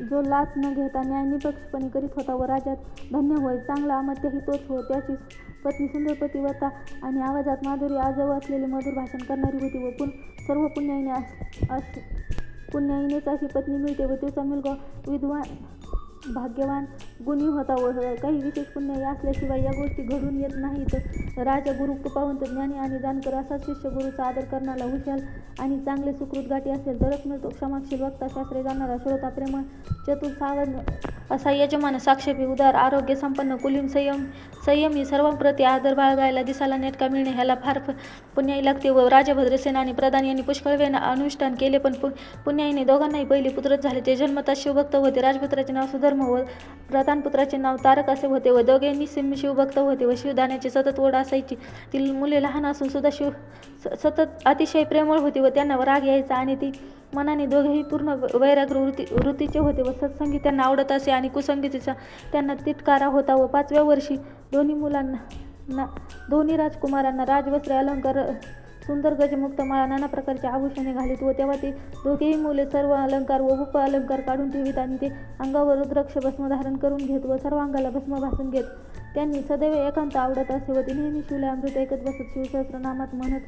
जो लाच न घेता न्याय निपक्षपणे करीत होता व राज्यात धन्य होय. चांगला अमात्यही तोच हो. त्याची पत्नी सुंदर पतिव्रता आणि आवाजात माधुरी आजव असलेले मधुर भाषण करणारी होती व सर्व पुण्याईनेच अशी पत्नी मिळते व तिचा मुलगा विद्वान, भाग्यवान, गुणी होता व काही विशेष पुण्याई असल्याशिवाय या गोष्टी घडून येत नाहीत. राजा गुरु कृपावंत, ज्ञानी आणि जाणकर असा शिष्य, गुरुचा आदर करणारा, हुशार आणि चांगले सुकृत गाठी असेल तरच मिळतो. क्षमाशील, वक्ता, शास्त्रे जाणारा, श्रोता, प्रेमळ, चतुर, सावध असा यजमान, साक्षेपी, उदार, आरोग्य संपन्न, कुलीन, संयमी, सर्वांप्रती आदर बाळगायला दिसायला नेटका मिळणे ह्याला फार पुण्याई लागते. व राजा भद्रसेन आणि प्रधान यांनी पुष्कळ वेळ अनुष्ठान केले, पण पुण्याईने दोघांनाही पहिले पुत्रच झाले. ते जन्मतः शिवभक्त होते. राजपुत्राचे नाव सुधर्म व प्रधानपुत्राचे नाव तारक असे होते व दोघेंनी शिवभक्त होते व शिवदाण्याची सतत ओढ असायची. ती मुले लहान असून सुद्धा सतत अतिशय प्रेमळ होती व त्यांना राग यायचा आणि ती मनाने दोघेही पूर्ण वैराग्य वृत्तीचे होते व सत्संगी त्यांना आवडत असे आणि कुसंगीतीचा त्यांना तिटकारा होता. व 5व्या वर्षी दोन्ही राजकुमारांना राजवस्त्रे, अलंकार, सुंदर गजमुक्त माळा, नाना प्रकारचे आभूषणे घालीत व तेव्हा ते दोघेही मुले सर्व अलंकार व उप अलंकार काढून ठेवीत आणि ते अंगावर रुद्राक्ष भस्म धारण करून घेत व सर्व अंगाला भस्म भासून घेत. त्यांनी सदैव एकांत आवडत असे व ते नेहमी शिवले अमृत ऐकत बसत. शिवसहस्रनामात म्हणत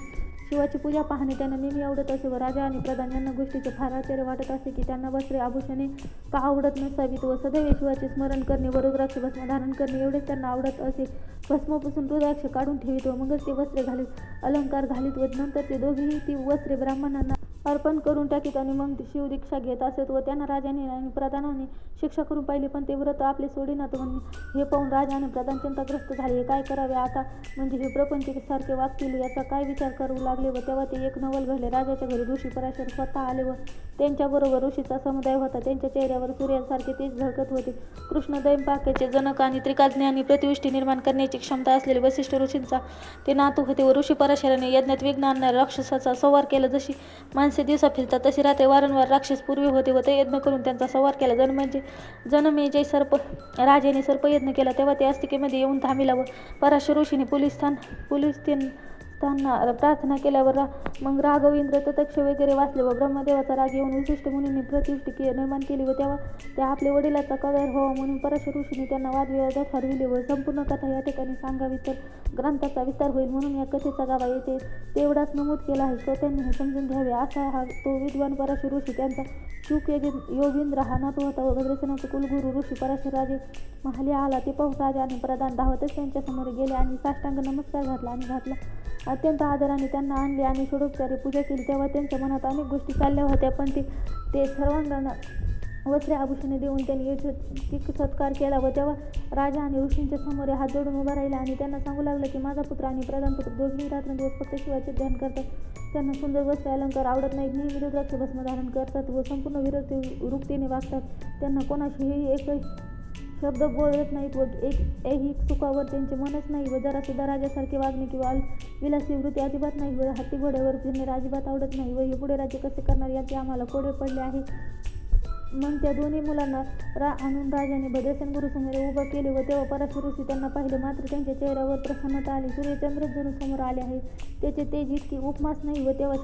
शिवाची पूजा पाहणे त्यांना नेहमी आवडत असे व राजा आणि प्रधान यांना गोष्टीचे फार आश्चर्य वाटत असे की त्यांना वस्त्रे, आभूषणे का आवडत नसावीत व सदैव शिवाचे स्मरण करणे व रुद्राक्ष भस्म धारण करणे एवढेच त्यांना आवडत असे. भस्मपासून रुद्राक्ष काढून ठेवीत व मगच ते वस्त्रे घालीत, अलंकार घालीत व नंतर ते दोघेही ती वस्त्रे ब्राह्मणांना अर्पण करून टाकीत आणि मग शिव दीक्षा घेत असत व त्यांना राजाने आणि प्रधानाने शिक्षा करून पाहिली, पण ते व्रत आपले सोडीनात. हे पाहून राजा आणि प्रधान चिंताग्रस्त झाले. हे काय करावे आता, म्हणजे हे प्रपंच सारखे वागतील याचा काय विचार करू लागले. व तेव्हा ते एक नवल घडले. राजाच्या घरी ऋषी पराशर स्वतः आले व त्यांच्याबरोबर ऋषीचा समुदाय होता. त्यांच्या चेहऱ्यावर सूर्यासारखे तेज झळकत होते. कृष्ण, दैवपाक्याचे जनक आणि त्रिकाज्ञ आणि प्रतिवृष्टी निर्माण करण्याची क्षमता असलेले वसिष्ठ ऋषींचा ते नातू होते व ऋषी पराशराने यज्ञात विघ्न आणणाऱ्या राक्षसाचा संहार केला. जशी माणसे दिवसा फिरतात तशी रात्री वारंवार राक्षस पूर्वी होते व ते यज्ञ करून त्यांचा संहार केला. जनमेजय राजाने सर्पयज्ञ केला. तेव्हा ते अस्तिकेमध्ये येऊन थांबिला व पराशर ऋषीने पुलिस्थांना प्रार्थना केल्यावर मग राघव, इंद्र, ततक्ष वगैरे वाचले व ब्रह्मदेवाचा राग येऊन वसिष्ठ मुनींनी प्रतिष्ठी निर्माण केली व तेव्हा त्या आपल्या वडिलाचा कव्यार व्हावा म्हणून पराशर ऋषीने त्यांना वादविवादात हरविले व संपूर्ण कथा या ठिकाणी सांगावी तर ग्रंथाचा विस्तार होईल, म्हणून या कथेचा गाभा येथे तेवढाच नमूद केला आहे. श्रोत्यांनी हे समजून घ्यावे. असा हा तो विद्वान पराशर ऋषी. त्यांचा शुक योगींद्र हा नातू होता व भद्रसेनाचे कुलगुरू ऋषी पराशर राजे महाली आला. ते पाहून राजा आणि प्रधान धावतच त्यांच्या समोर गेले आणि साष्टांग नमस्कार घातला. अत्यंत आदराने त्यांना आणले आणि षोडोपचारे पूजा केली. तेव्हा त्यांच्या मनात अनेक गोष्टी चालल्या होत्या, पण ते सर्वांना वस्त्रे, आभूषणे देऊन त्यांनी सत्कार केला व तेव्हा राजा आणि ऋषींच्या समोर हात जोडून उभा राहिला आणि त्यांना सांगू लागला की माझा पुत्र आणि प्रधानपुत्र दोघेही रात्रंदिवस फक्त शिवाचे ध्यान करतात. त्यांना सुंदर वस्त्रे, अलंकार आवडत नाहीत. नेहमी रुद्राक्ष भस्म धारण करतात व संपूर्ण वृत्तीने वागतात. त्यांना कोणाशीही एकही शब्द बोलत नाहीत व ऐहिक सुखावर त्यांचे मनच नाही व जरासुद्धा राजासारखे वागणे किंवा विलासी वृत्ती अजिबात नाही व हत्ती घोड्यावर फिरणे अजिबात आवडत नाही व हे पुढे राज्य कसे करणार याचे आम्हाला कोडे पडले आहे. मग त्या दोन्ही मुलांना आणून राजाने भद्रसेन गुरुसमोर उभं केले व तेव्हा पराशर ऋषी त्यांना पाहिले, मात्र त्यांच्या चेहऱ्यावर प्रसन्नता आली. सूर्यचंद्र जणू समोर आले आहेत. त्याचे तेज इतकी उपमास नाही व तेव्हा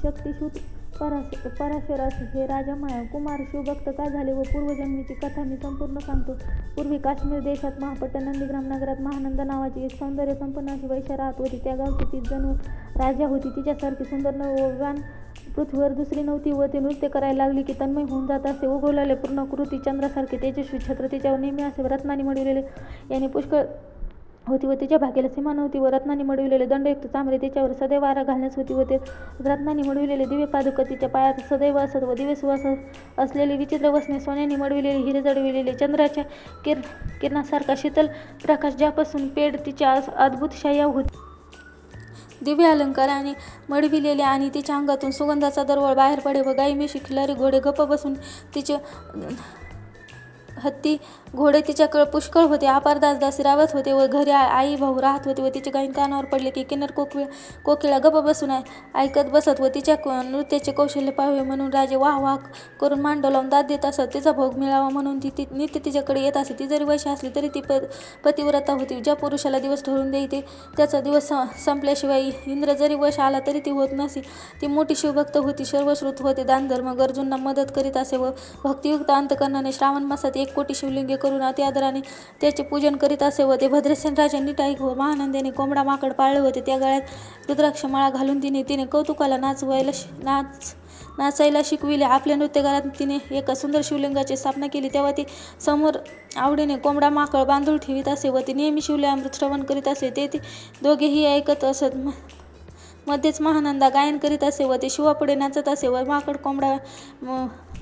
शक्तिशूत पराशरास हे राजा कुमार शिवभक्त काय झाले व पूर्वजन्मीची कथा मी संपूर्ण सांगतो. पूर्वी काश्मीर देशात महापट्टण नंदीग्राम नगरात महानंद नावाची एक सौंदर्य संपन्न अशी वैश्या राहत होती. त्या गावची ती जणू राजा होती. तिच्यासारखी सुंदर नववान पृथ्वीवर दुसरी नव्हती व ती नृत्य करायला लागली की तन्मय होऊन जात असे. उगवलेले पूर्ण कृती चंद्रासारखे तेजस्वी छत्र तिच्यावर नेहमी असे रत्नांनी मडविलेले याने पुष्कळ होती व तिच्या भाग्याला सीमा नव्हती व रत्नांनी मडविलेले दंडयुक्त चांबरे तिच्यावर सदैव आरा घालण्यास होती व ते रत्नांनी मडविलेले दिव्य पादुका तिच्या पायात सदैव असत व दिव्य सुवास असलेली विचित्र वसने, सोन्याने मडविलेले हिरे जडविलेले, चंद्राच्या किरणासारखा शीतल प्रकाश ज्यापासून पेड तिच्या अद्भुत शय्या होती. दिव्य अलंकाराने मडविलेले आणि तिच्या अंगातून सुगंधाचा दरवळ बाहेर पडे व गाई, म्हशी, खिलारी, घोडे गप्प बसून तिचे हत्ती घोडे तिच्याकडे पुष्कळ होते. अपार दासदासी राबत होते व घरी आई भाऊ राहत होते व तिचे गायन कानावर पडले की किन्नर कोकिळा गप्प बसून ऐकत बसत व तिच्या नृत्याचे कौशल्य पाहावे म्हणून राजे वाह वाह करून मांडव लावून दाद देत असत. तिचा भोग मिळावा म्हणून ती नित्य तिच्याकडे येत असे. ती जरी वैश्य असली तरी ती पतिव्रता होती. ज्या पुरुषाला दिवस ठरवून देते त्याचा दिवस संपल्याशिवाय इंद्र जरी वश आला तरी ती होत नसे. ती मोठी शिवभक्त होती. सर्वश्रुत होते. दानधर्म गरजूंना मदत करीत असे व भक्तियुक्त अंतकरणाने श्रावण मासात 1 कोटी शिवलिंगे करून अति आदराने त्याचे पूजन करीत असे व ते भद्रसेन राजा नीटाईक व महानंदाने कोंबडा माकड पाळले होते. त्या गळ्यात रुद्राक्ष माळा घालून तिने कौतुकाला नाचायला शिकविले. आपल्या नृत्यघरात तिने एका सुंदर शिवलिंगाची स्थापना केली. तेव्हा ती समोर आवडीने कोंबडा माकड बांधून ठेवीत असे व ती नेहमी शिवल्यामृत श्रवण करीत असे. ते दोघेही ऐकत असत. मध्येच महानंदा गायन करीत असे व ते शिवापुढे नाचत असे व माकड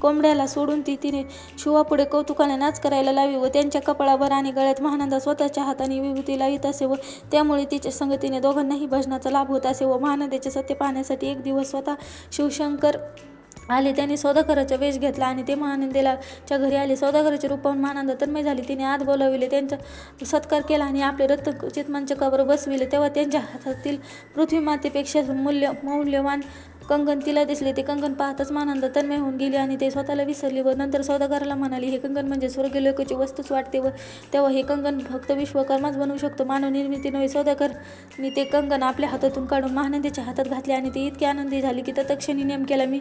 कोंबड्याला सोडून तिने शिवापुढे कौतुकाने नाच करायला लावी व त्यांच्या कपाळावर आणि गळ्यात महानंदा स्वतःच्या हाताने विभूती लावित असे व त्यामुळे तिच्या संगतीने दोघांनाही भजनाचा लाभ होत असे. व महानंदाचे सत्य पाहण्यासाठी एक दिवस स्वतः शिवशंकर आले. त्यांनी सौदागराचा वेश घेतला आणि ते महानंदेच्या घरी आले. सौदागराचे रूप पाहून महानंदा तन्मय झाली. तिने आत बोलाविले, त्यांचा सत्कार केला आणि आपले रत्न चितमंचकावर बसविले. तेव्हा त्यांच्या हातातील पृथ्वी मातेपेक्षा मौल्यवान कंगन तिला दिसले. ते कंगन पाहताच महानंदा तन्मय होऊन गेली आणि ते स्वतःला विसरली व नंतर सौदागराला म्हणाली, हे कंगन म्हणजे स्वर्गलोकाची वस्तूच वाटते व तेव्हा हे कंगन फक्त विश्वकर्माच बनवू शकतो, मानव निर्मिती नव्हे. सौदागरने ते कंगन आपल्या हातातून काढून महानंदेच्या हातात घातले आणि ती इतकी आनंदी झाली की तत्क्षणी नेम केला, मी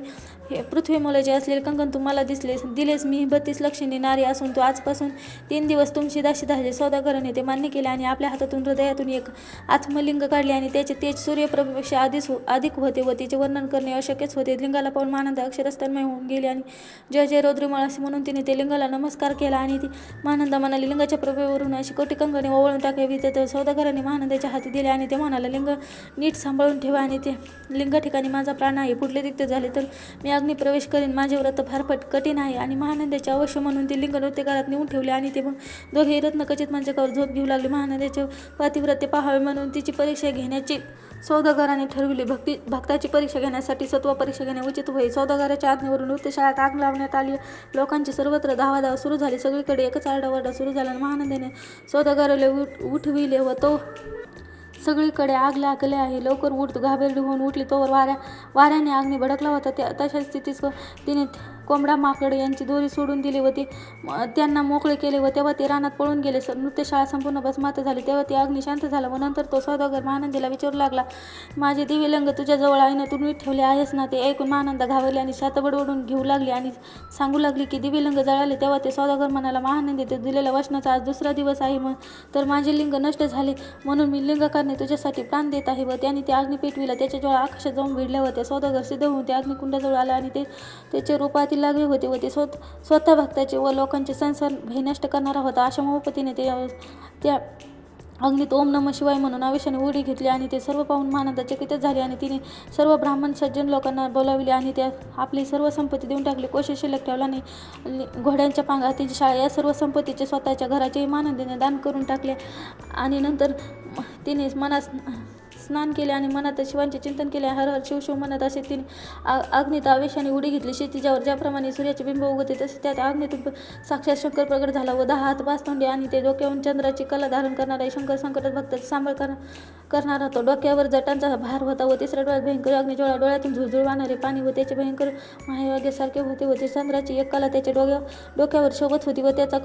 हे पृथ्वी मोलाचे असलेले कंगन तुम्हाला दिलेस. मी 32 लक्षणी नारी असून तो आजपासून 3 दिवस तुमची दासी झाले. सौदागराने ते मान्य केले आणि आपल्या हातातून हृदयातून एक आत्मलिंग काढले आणि त्याचे तेज सूर्यप्रभेपेक्षा अधिक होते व तिचे वर्णन करणे अशक्यच होते. लिंगाला पाहून महानंदा अक्षरस्तन्मय होऊन गेली आणि जय जय रौद्रिमळ असे म्हणून तिने ते लिंगाला नमस्कार केला आणि ती महानंदा म्हणाली, लिंगाच्या प्रभेवरून अशी कोटी कंगणे ओवळून टाकावी. तर सौदागराने महानंदाच्या हाती दिले आणि ते म्हणाला, लिंग नीट सांभाळून ठेवा आणि ते लिंगा ठिकाणी माझा प्राण आहे. पुढले रिक्त झाले तर मी अग्नी प्रवेश करीन. माझे व्रत फार कठीण आहे आणि महानंदाचे अवश्य म्हणून ते लिंग नृत्यकारात नेऊन ठेवले आणि ते मग दोघेही रत्नखचित मंचकावर झोप घेऊ लागले. महानंदाचे पातिव्रत्य पाहावे म्हणून तिची परीक्षा घेण्याची सौदागराने ठरविले. भक्ताची परीक्षा घेण्यासाठी सत्व परीक्षा घेणे उचित होई. सौदागराच्या आज्ञेवरून नृत्यशाळेत आग लावण्यात आली. लोकांची सर्वत्र धावाधाव सुरू झाली. सगळीकडे एकच आरडाओरडा सुरू झाला. महानंदाने सौदागराला उठविले व तो सगळीकडे आग लागले आहे, लवकर उठ. घाबरली होऊन उठली तोवर वाऱ्याने अग्नी भडकला होता. तशा स्थितीत तिने कोंबडा माकड यांची दोरी सोडून दिली व त्यांना मोकळे केले व तेव्हा ते रानात पळून गेले. नृत्यशाळा संपूर्ण भस्मात झाली. तेव्हा ती अग्नी शांत झाला व नंतर तो सौदागर महानंदीला विचारू लागला, माझे दिव्यलिंग तुझ्याजवळ आहे ना, तू नीट ठेवले आहेस ना? ते ऐकून महानंदा घाबरली आणि शातबडवडून घेऊ लागली आणि सांगू लागली की दिव्यलिंग जळाले. तेव्हा ते सौदागर म्हणाला, महानंदी, ते दिलेल्या वचनाचा आज 2रा दिवस आहे तर माझे लिंग नष्ट झाले म्हणून मी लिंगकारने तुझ्यासाठी प्राण देत आहे. व त्याने ते अग्नी पेटविला. त्याच्या ज्वाळा आकाशात जाऊन भिडल्या होत्या. सौदागर सिद्ध होऊन ते अग्निकुंडाजवळ आला आणि ते त्याचे रूपातील लागले होते व ते स्वतः भक्ताचे व लोकांचे संसार भय नष्ट करणारा होता. अशा मोहपतीने त्या अग्नीत ओम नमः शिवाय म्हणून आवेशाने उडी घेतली आणि ते सर्व पाहून महानंदा चकितच झाली आणि तिने सर्व ब्राह्मण सज्जन लोकांना बोलाविले आणि त्या आपली सर्व संपत्ती देऊन टाकली. कोशे शिल्लक ठेवला नाही. घोड्यांच्या पांगा, तिची शाळा या सर्व संपत्तीचे स्वतःच्या घराचेही महानंदाने दान करून टाकले आणि नंतर तिने मनात स्नान केले आणि मनात शिवांचे चिंतन केले. हर हर शिव शिव म्हणत असे तिने अग्नीत आवेशाने उडी घेतली. क्षितिजावर ज्याप्रमाणे सूर्याचे बिंब उगवते तसे त्या अग्नीतून साक्षात शंकर प्रगट झाला व 10 हात 5 तोंडे आणि ते डोक्यावरून चंद्राची कला धारण करणारा शंकर संकटात भक्ताचा सांभाळ करणारा होता. डोक्यावर जटांचा भार होता व 3ऱ्या डोळ्यात भयंकर अग्निज्वाळा, डोळ्यातून झुळझुळ वाहणारे पाणी व त्याचे भयंकर महायोग्यासारखे होते व ते चंद्राची एक कला त्याच्या डोक्यावर शोभत होती व त्याचा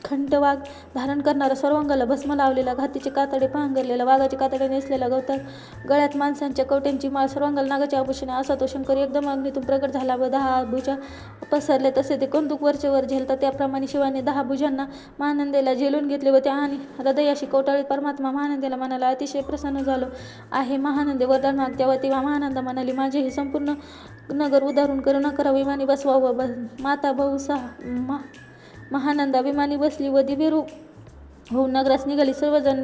खंटवाग धारण करणारा, सर्वांगाला भस्म लावलेला, घातीचे कातडे पांघरलेला, वाघाची कातडे नेसलेला, गळ्यात माणसांच्या कवट्यांची माळ, सर्वांगाला नागाचे आभूषणे असा तो शंकर एकदम अग्नीतून प्रगट झाला व 10 भुजा पसरले. तसे ते कंदूक वरचेवर झेलतात त्याप्रमाणे शिवाने 10 भुजांना महानंदेला झेलून घेतले व त्या आणि हृदयाशी कवटाळीत परमात्मा महानंदेला म्हणाला, अतिशय प्रसन्न झालो आहे महानंदे, वरदान माग. तेव्हा महानंदा म्हणाली, माझे हे संपूर्ण नगर उदाहरण करू नका. विमानी बसवावं. माता भाऊ महानंदा विमानी बसली व दिव्य रूप होऊन नगरास निघाली. सर्वजण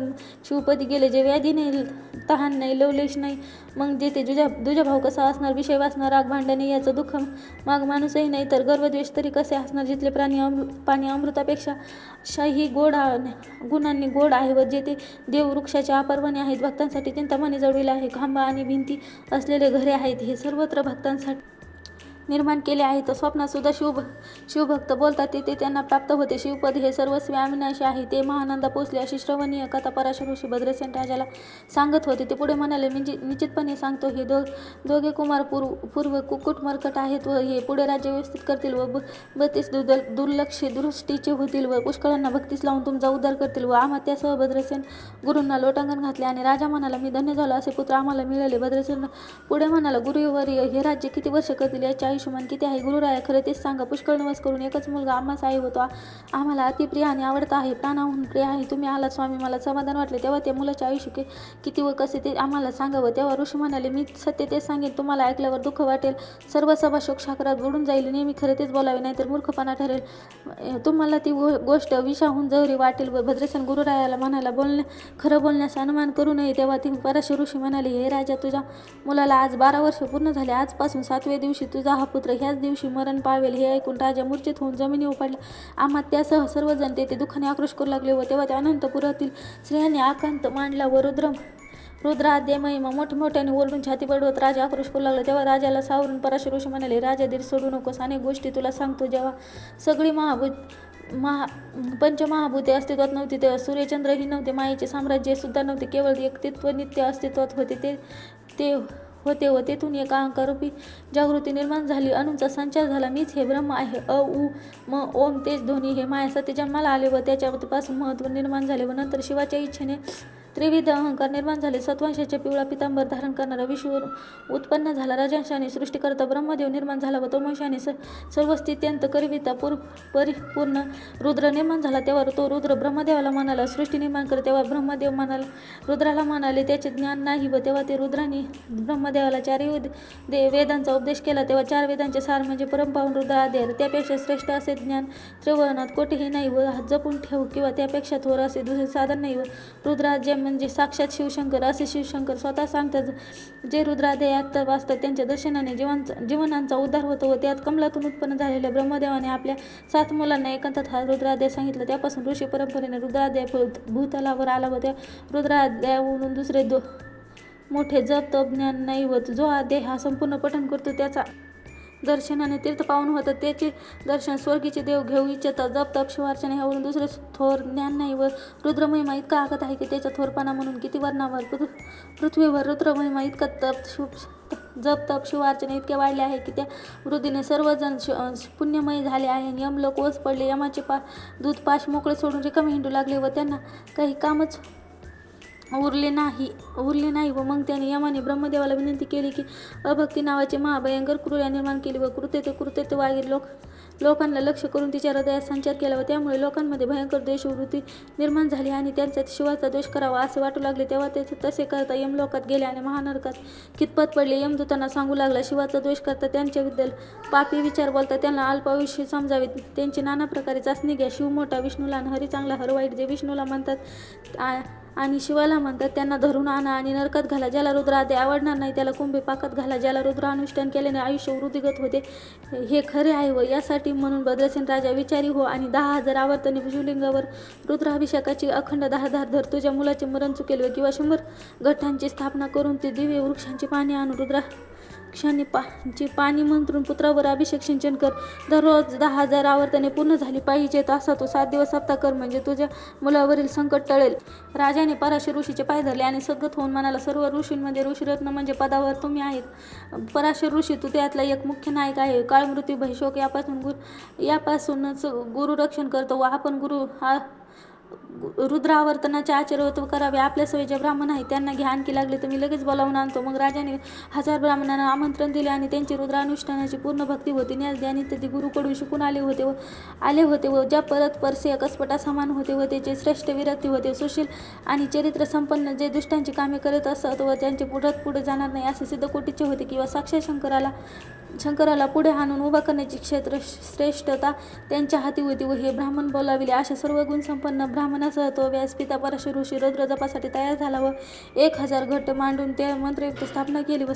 शिवपदी गेले. जे व्याधी नाही, तहान नाही, लवलेश नाही, मग जेथे दुजा भाव कसा असणार, विषय वासना, राग, भांडणे याचं दुःख माग माणूसही नाही तर गर्वद्वेष तरी कसे असणार, जिथले पाणी अमृतापेक्षा शाही गुणांनी गोड आहे व जेथे देव वृक्षाचे अपर्वणे आहेत. भक्तांसाठी चिंतामणी जडविला आहे. खांबा आणि भिंती असलेले घरे आहेत. हे सर्वत्र भक्तांसाठी निर्माण केले आहे. तर स्वप्नात सुद्धा शिवभक्त बोलतात ते त्यांना प्राप्त होते. शिवपद हे सर्वस्वी अविनाशी आहे, ते महानंदा पोचले अशी श्रवणीय कथा पराशर ऋषी भद्रसेन राजाला सांगत होते. ते पुढे म्हणाले, निश्चितपणे सांगतो, हे दोघे कुमार पूर्व कुकुट मरकट आहेत व हे पुढे राज्य व्यवस्थित करतील व 32 दुर्लक्षी दृष्टीचे होतील व पुष्कळांना भक्तीस लावून तुमचा उद्धार करतील. व अमात्यासह भद्रसेन गुरूंना लोटांगण घातले आणि राजा म्हणाला, मी धन्य झालो, असे पुत्र आम्हाला मिळाले. भद्रसेन पुढे म्हणाला, गुरुवर्य, हे राज्य किती वर्ष करतील, याचे आयुष्यमान किती आहे? गुरुराया, खरं तेच सांगा. पुष्कळ नवस करून एकच मुलगा आम्हास आहे व तो आम्हाला अतिप्रिय आणि आवडता आहे, प्राणाहून प्रिय आहे. तुम्ही आलात स्वामी, मला समाधान वाटले. तेव्हा त्या मुलाचे आयुष्य किती व कसे ते आम्हाला सांगावं. तेव्हा ऋषी म्हणाले, मी सत्य तेच सांगेन. तुम्हाला ऐकल्यावर दुःख वाटेल, सर्व सभा शोकसागरात बुडून जाईल. नेहमी खरे तेच बोलावे, नाहीतर मूर्खपणा ठरेल. तुम्हाला ती गोष्ट विषाहून जहरी वाटेल. व भद्रसेन गुरुरायाला म्हणाला, खरं बोलण्यास अनुमान करू नये. तेव्हा ती पराशर ऋषी म्हणाले, हे राजा, तुझ्या मुलाला आज 12 वर्ष पूर्ण झाले. आजपासून 7व्या दिवशी तुझा हा पुत्र ह्याच दिवशी मरण पावेल. हे ऐकून राजा मूर्छित होऊन जमिनीवर पडला. अमात्यासह सर्वजण तेथे दुःखाने आक्रोश करू लागले. व तेव्हा त्या अनंतपुरातील स्त्रियांनी आकांत मांडला व रुद्राद्य महिमा मोठमोठ्याने ओरडून छाती बडवत राजा आक्रोश करू लागला. तेव्हा राजाला सावरून पराशर ऋषी म्हणाले, राजा, धीर सोडू नकोस. अनेक गोष्टी तुला सांगतो. जेव्हा सगळी पंचमहाभूते अस्तित्वात नव्हती, तेव्हा सूर्यचंद्रही नव्हते, मायेचे साम्राज्य सुद्धा नव्हते, केवळ एकत्व नित्य अस्तित्वात होते. ते होते व तेथून एक अहंकारूपी जागृती निर्माण झाली. अणूंचा संचार झाला. मीच हे ब्रह्म आहे. अ उ म ओम तेज ध्वनी हे माया सत्य जन्माला आले व त्याच्यापासून महत्त्व निर्माण झाले. व नंतर शिवाच्या इच्छेने त्रिविध अहंकार निर्माण झाले. सत्वांशाचे पिवळा पितांबर धारण करणारा विष्णू उत्पन्न झाला. राजांशाने सृष्टीकर्ता ब्रह्मदेव निर्माण झाला व तमोंशाने सर्वस्थित्यंत करिविता परिपूर्ण रुद्र निर्माण झाला. तेव्हा तो रुद्र ब्रह्मदेवाला म्हणाला, सृष्टी निर्माण कर. तेव्हा ब्रह्मदेव रुद्राला म्हणाले, त्याचे ज्ञान नाही. व तेव्हा ते रुद्राने ब्रह्मदेवाला 4 वेदांचा उपदेश केला. तेव्हा 4 वेदांचे सार म्हणजे परमपावन रुद्राद्य, त्यापेक्षा श्रेष्ठ असे ज्ञान त्रिभुवनात कोठेही नाही व जपून ठेव, किंवा त्यापेक्षा थोर असे दुसरे साधन नाही. व रुद्राद्य म्हणजे साक्षात शिवशंकर, असे शिवशंकर स्वतः सांगतात. जे रुद्रादयात वाचतात त्यांच्या दर्शनाने जीवनांचा उद्धार होतो. व त्यात कमलातून उत्पन्न झालेल्या ब्रह्मदेवाने आपल्या 7 मुलांना एकांतात हा रुद्रादय सांगितला. त्यापासून ऋषी परंपरेने रुद्रादय भूतलावर आला व त्या रुद्रादयावरून दुसरे मोठे जप तप ज्ञान नाही होत. जो अध्याय हा संपूर्ण पठण करतो त्याचा दर्शनाने तीर्थ पावन होतं. त्याचे दर्शन स्वर्गीचे देव घेऊ इच्छितात. जप तप शिवार्चना ह्यावरून दुसरे थोर ज्ञान नाही. व रुद्रमहिमा इतका आगत आहे की त्याच्या थोरपणा म्हणून किती वर्णावर पृथ्वीवर रुद्रमहिमा इतका जप तप शिवार्चना इतके वाढले आहे की त्या वृद्धीने सर्वजण पुण्यमय झाले आहे. यमलोक ओस पडले. यमाचे दूध पाश मोकळे सोडून रिकामे हिंडू लागले व त्यांना काही कामच उरले नाही. व मग त्याने यमाने ब्रह्मदेवाला विनंती केली की अभक्ती नावाची महाभयंकर क्रूरा निर्माण केली व कृत्यवागीर लोकांना लक्ष करून तिच्या हृदयात संचार केला व त्यामुळे लोकांमध्ये भयंकर द्वेषवृत्ती निर्माण झाली आणि त्यांचा शिवाचा द्वेष करावा असे वाटू लागले. तेव्हा ते तसे करता यमलोकात गेले आणि महानरकात कितपत पडले. यमदूतांना सांगू लागला, शिवाचा द्वेष करता त्यांच्याबद्दल पापी विचार बोलता त्यांना अल्पायुष्य समजावे. त्यांची नाना प्रकारे चाचणी घ्या. शिव मोठा, विष्णू लहान, हरी चांगला, हर वाईट. जे विष्णूला म्हणतात आणि शिवाला म्हणतात त्यांना धरून आणा आणि नरकात घाला. ज्याला रुद्र आदी आवडणार नाही त्याला कुंभे पाकात घाला. ज्याला रुद्र अनुष्ठान केल्याने आयुष्य वृद्धिगत होते हे खरे आहे. व यासाठी म्हणून भद्रसेन राजा विचारी हो आणि 10,000 आवर्तने शिवलिंगावर रुद्राभिषेकाची अखंड 10 धार धर. तुझ्या मुलाचे मरण चुकेल किंवा 100 घटांची स्थापना करून ते दिव्य वृक्षांची पाने आणून रुद्राक्षांची पाणी मंत्रून पुत्रावर अभिषेक सिंचन कर. दररोज 10,000 आवर्तने पूर्ण झाली पाहिजेत. असा तो 7 दिवस सप्ताह कर, म्हणजे तुझ्या मुलावरील संकट टळेल. राजाने पराशर ऋषीचे पाय धरले आणि सद्गत होऊन म्हणाला, सर्व ऋषींमध्ये ऋषीरत्न म्हणजे पदावर तुम्ही आहेत. पराशर ऋषी तू त्यातला एक मुख्य नायक आहे. काळ, मृत्यू, भयशोक यापासूनच गुरुरक्षण करतो व आपण रुद्रावर्तनाचे आचरवत्व करावे. आपल्या सोयीचे ब्राह्मण आहेत त्यांना घ्या, आणखी लागले तर मी लगेच बोलावून आणतो. मग राजाने 1000 ब्राह्मणांना आमंत्रण दिले आणि त्यांची रुद्रानुष्ठानाची पूर्ण भक्ती होती. न्यास ध्यान इत्यादी गुरुकडून शिकून आले होते व ज्या परसे कसपटा समान होते व त्याचे श्रेष्ठ विरक्ती होते. सुशील आणि चरित्र संपन्न जे दुष्टांची कामे करत असत व त्यांचे पुढे जाणार नाही असे सिद्धकोटीचे होते, किंवा साक्षात शंकराला पुढे आणून उभा करण्याची श्रेष्ठता त्यांच्या हाती होती व हे ब्राह्मण बोलाविले. अशा सर्व गुणसंपन्न ब्राह्मणासह तो व्यासपिता पराशर ऋषी रुद्र जपासाठी तयार झाला व 1000 घट मांडून त्या मंत्रयुक्त स्थापना केली व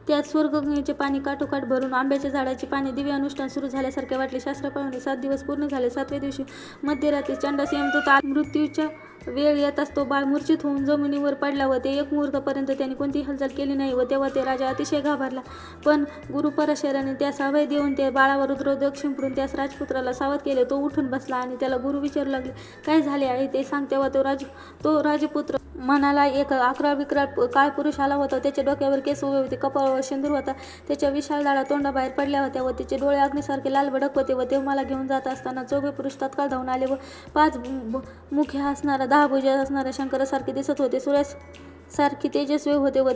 त्यात स्वर्गगंगेचे पाणी काठोकाठ भरून आंब्याच्या झाडाची पाने दिव्य अनुष्ठान सुरू झाल्यासारखे वाटले. शास्त्राप्रमाणे 7 दिवस पूर्ण झाले. 7व्या दिवशी मध्यरात्री चंडास यमदूत मृत्यूच्या वेळ येताच तो बाळ मूर्छित होऊन जमिनीवर पडला व ते 1 मुहूर्तापर्यंत त्याने कोणतीही हालचाल केली नाही व तेव्हा ते राजा अतिशय घाबरला. पण गुरु पराशराने त्यास अभय देऊन त्या बाळावर रुद्रोदक शिंपडून त्यास राजपुत्राला सावध केले. तो उठून बसला आणि त्याला गुरु विचारू लागले, काय झाले आहे ते सांग. तेव्हा तो राजपुत्र म्हणाला, एक 11 विकराळ काळ पुरुष आला होता. त्याच्या डोक्यावर केस उभे होते, कपाळावर शेंदूर होता, त्याच्या विशाल दाढा तोंडाबाहेर पडल्या होत्या व त्याचे डोळे अग्नीसारखे लाल भडक होते. व ते मला घेऊन जात असताना 4 पुरुष तत्काळ धावून आले व 5 मुखे असणारा 10 भुजा असणाऱ्या शंकरासारखे दिसत होते. सूर्यासारखी तेजस्वी होते व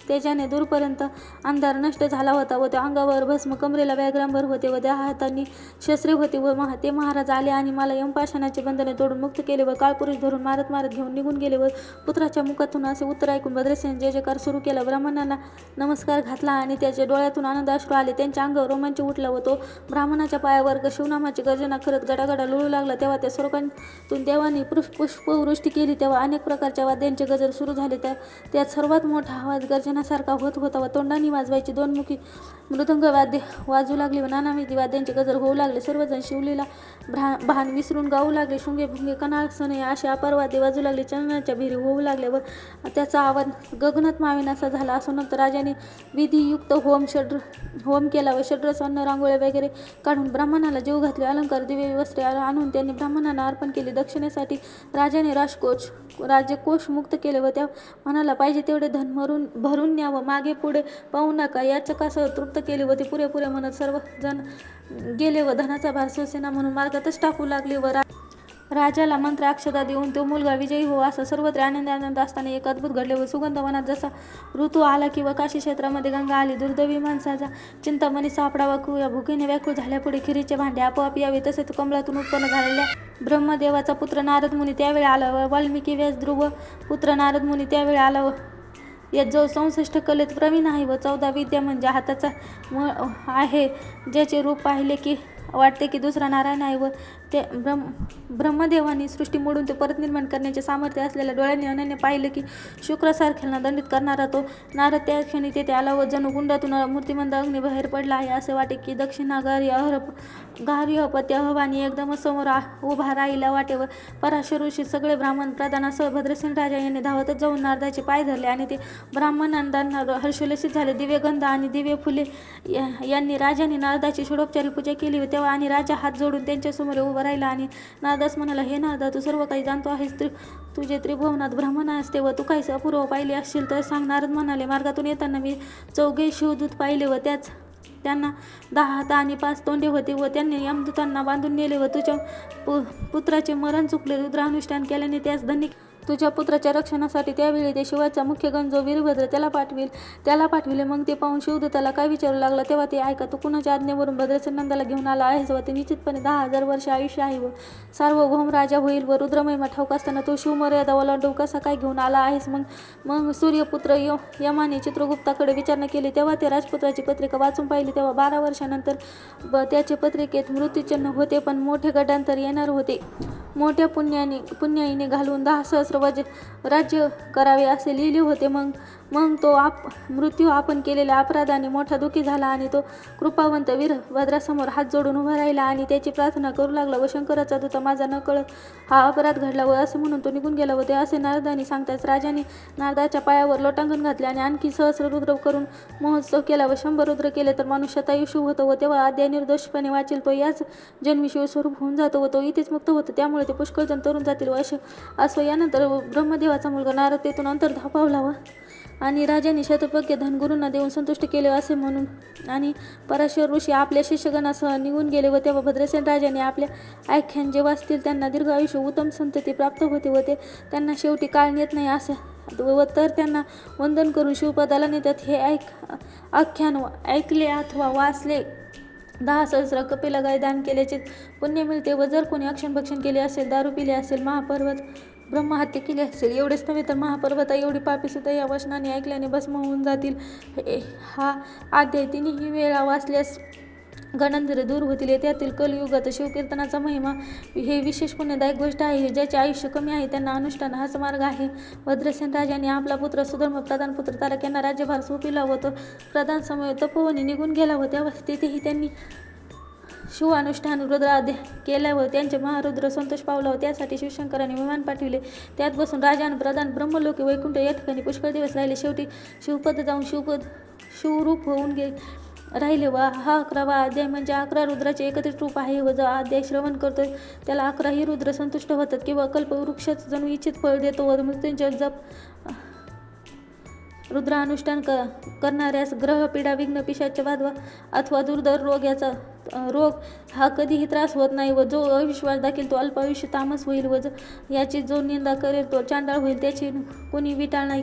तेजाने दूरपर्यंत अंधार नष्ट झाला होता व त्या अंगावर भस्म, कमरेला व्याघ्रांबर होते व त्या हातांनी शस्त्रे होती. व ते महाराज आले आणि मला यमपाशानाचे बंधने तोडून मुक्त केले व काळपुरुष धरून मारत मारत घेऊन निघून गेले. व पुत्राच्या मुखातून असे उत्तर ऐकून भद्रसेन जय जयकार सुरू केला. ब्राह्मणांना नमस्कार घातला आणि त्याच्या डोळ्यातून आनंद अश्रू आले. त्यांच्या अंगावर रोमांच उठला व तो ब्राह्मणाच्या पायावर शिवनामाची गर्जना करत गडागडा लोळू लागला. तेव्हा त्या स्वर्गातून देवांनी पुष्पवृष्टी केली. तेव्हा अनेक प्रकारच्या वाद्यांचे गजर सुरू झाले. त्यात सर्वात मोठा आवाज गर्जनासारखा होत होता व तोंडाने वाजवायची 2 मुखी मृदंग वाद्य वाजू लागली व नानाविधी वाद्यांचे गजर होऊ लागले. सर्वजण शिवलीला भान विसरून गाऊ लागले. शुंगे भुंगे कनाळ सनई असे अपार वाद्य वाजू लागले. चंदनाच्या भिरी होऊ लागल्या व त्याचा आवाज गगनात मावेनासा झाला. असो नंतर राजाने विधियुक्त होम केला व षड्रस अन्न रांगोळ्या वगैरे काढून ब्राह्मणाला जेवू घातले. अलंकार दिवे वस्त्रे आणून त्यांनी ब्राह्मणांना अर्पण केले. दक्षिणेसाठी राजाने राज्यकोष मुक्त केले व त्या मनाला पाहिजे तेवढे धन भरून न्यावं, मागे पुढे पाहू नका याचकासह तृप्त केले व ते पुरेपुरे म्हणत सर्वजण गेले व धनाचा भार सोसेना म्हणून मार्गातच टाकू लागले. व राजाला मंत्र अक्षता देऊन तो मुलगा विजयी हो असा सर्वत्र आनंद असताना एक अद्भुत घडले. व सुगंध वनात जसा ऋतू आला किंवा काशी क्षेत्रामध्ये गंगा आली. दुर्दैवी माणसाचा चिंतामणी सापडावा या भुकेने व्याकुळ झाल्यापुढे खिरीचे भांडे आपोआप यावे. तसे तो कमलातून उत्पन्न झालेल्या ब्रह्मदेवाचा पुत्र नारद मुनी त्यावेळी आला व वाल्मिकी व्यास ध्रुव पुत्र नारद मुनी त्यावेळी आला व यात जो 64 कलेत प्रवीण आहे व 14 विद्या म्हणजे हाताचा आहे, ज्याचे रूप पाहिले की वाटते की दुसरा नारायण आहे व ते ब्रह्मदेवानी सृष्टी मोडून ते परत निर्माण करण्याचे सामर्थ्य असलेल्या डोळ्यांनी अनन्य पाहिले की शुक्रासारख्यांना दंडित करणारा तो नारद त्या क्षणी तेथे आला व जणू कुंडातून मूर्तिमंत अग्नी बाहेर पडला आहे असे वाटे की गार्हपत्य अहवानी एकदम समोर उभा राहिला वाटे. व पराशर ऋषी सगळे ब्राह्मण प्रधानासह भद्रसेन राजा यांनी धावतच जाऊन नारदाचे पाय धरले आणि ते ब्राह्मणांना हर्षोल्लसित झाले. दिव्य गंध आणि दिव्य फुले यांनी राजाने नारदाची षोडोपचारी पूजा केली. तेव्हा आणि राजा हात जोडून त्यांच्यासमोर उभा राहिला आणि नारदास म्हणाला, हे नारदा, तू सर्व काही जाणतो आहेस. तुझे त्रिभुवनात ब्राह्मण असते व तू काही अपूर्व पाहिले असशील तर सांग. नारद म्हणाले, मार्गातून येताना मी 4 शिवदूत पाहिले व त्यांना 10 हात आणि 5 तोंडे होते व त्यांनी यमदूतांना बांधून नेले व तुझ्या पुत्राचे मरण चुकले. रुद्रानुष्ठान केल्याने त्यास धनिक तुझ्या पुत्राच्या रक्षणासाठी त्यावेळी ते शिवाचा मुख्य गण जो वीरभद्र त्याला पाठविले. मग ते पाहून शिवदूताला काय विचारू लागला. तेव्हा ते ऐका, तू कुणाच्या आज्ञेवरून भद्रसेन नंदाला घेऊन आला आहेस व ते निश्चितपणे 10,000 वर्ष आयुष्य आहे व सार्वभौम राजा होईल व रुद्रमहिमा ठाऊक असताना तो शिवमर्यादा ओलांडून कसा काय घेऊन आला आहेस. मग सूर्यपुत्र यमाने चित्रगुप्ताकडे विचारणा केली. तेव्हा ते राजपुत्राची पत्रिका वाचून पाहिली. तेव्हा 12 वर्षानंतर त्याचे पत्रिकेत मृत्यूचिन्ह होते पण मोठे गड्यांतर येणार होते. मोठ्या पुण्याईने घालून 10 सहस्र राज्य करावे असे लिहिले होते. मग तो मृत्यू आपण केलेल्या अपराधाने मोठा दुःखी झाला आणि तो कृपावंत वीरभद्रासमोर हात जोडून उभा राहिला आणि त्याची प्रार्थना करू लागला. व शंकराचा दूत माझा न कळत हा अपराध घडला व असे म्हणून तो निघून गेला. व ते असे नारदांनी सांगताच राजाने नारदाच्या पायावर लोटांगण घातले आणि आणखी सहस्र रुद्र करून महोत्सव केला व 100 रुद्र केले तर मनुष्यात आयुष्य होतं व तेव्हा अद्या निर्दोषपणे वाचेल तो याच जन्मी शिवस्वरूप होऊन जातो व तो इथेच मुक्त होतो. त्यामुळे ते पुष्कळजण तरुण जातील व असो. यानंतर ब्रह्मदेवाचा मुलगा नारद तेथून अंतर्धाव पावला व आणि राजाने शतपक्य धन गुरूंना देऊन संतुष्ट केले असे म्हणून आणि पराशर ऋषी आपल्या शिष्यगणासह निघून गेले. व तेव्हा भद्रसेन राजाने आपल्या आख्यान जे वाचतील त्यांना दीर्घ आयुष्य उत्तम संतती प्राप्त होते व ते त्यांना शेवटी काळ नेत नाही असे व तर त्यांना वंदन करून शिवपदाला नेतात. हे आख्यान ऐकले अथवा वाचले 10 सहस्र कपिला गाय दान केल्याचे पुण्य मिळते. व जर कोणी भक्षण केले असेल, दारू पिले असेल, महापर्वत ब्रह्महत्या केली असेल, एवढेच नव्हे तर महापर्वता एवढी पापी सुद्धा या वचनाने ऐकल्याने भस्म होऊन जातील. हा अध्याय 3ही वेळा वाचल्यास गणांतरे दूर होतील. त्यातील कलयुगात शिवकीर्तनाचा महिमा हे विशेष पुण्यदायक गोष्ट आहे. ज्याचे आयुष्य कमी आहे त्यांना अनुष्ठान हाच मार्ग आहे. भद्रसेन राजाने आपला पुत्र सुधर्म प्रधान पुत्र तारक यांना राज्यभार सोपिला व तो प्रधान समय तपोवनी निघून गेला व तेव्हा तेथेही त्यांनी शिवानुष्ठान रुद्राध्याय केला व त्यांचे महारुद्र संतोष पावला व त्यासाठी शिवशंकराने विमान पाठविले. त्यात बसून राजान प्रधान ब्रह्मलोकी वैकुंठ या ठिकाणी पुष्कळ दिवस राहिले. शेवटी शिवपद जाऊन शिवरूप होऊन राहिले व हा 11वा अध्याय म्हणजे 11 रुद्राचे एकत्रित रूप आहे व जो अध्याय श्रवण करतोय त्याला 11ही रुद्र संतुष्ट होतात किंवा कल्पवृक्षच जणू इच्छित फळ देतो व मृत्यूंजय जप रुद्रानुष्ठान करणाऱ्यास ग्रह पीडा विघ्न पिशाच बाधा अथवा दुर्धर रोग हा कधीही त्रास होत नाही व जो अविश्वास दाखील तो अल्पायुष्य तामस होईल व याची जो निंदा करेल तो चांडाळ होईल. त्याची कोणी विटाळ नाही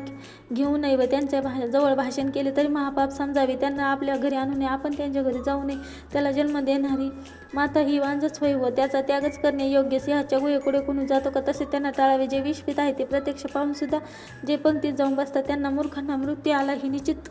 घेऊ नये व त्यांच्या जवळ भाषण केले तरी महापाप समजावे. त्यांना आपल्या घरी आणू नये. आपण त्यांच्या घरी जाऊ नये. त्याला जन्म देणारी माता ही वांजच होई व त्याचा त्यागच करणे योग्य. सिंहाच्या गुहेपुढे कोणी जातो का तसे त्यांना टाळावे. जे विष पित आहे ते प्रत्यक्ष पाहून सुद्धा जे पंक्तीत जाऊन बसतात त्यांना मूर्खांना मृत्यू आला ही निश्चित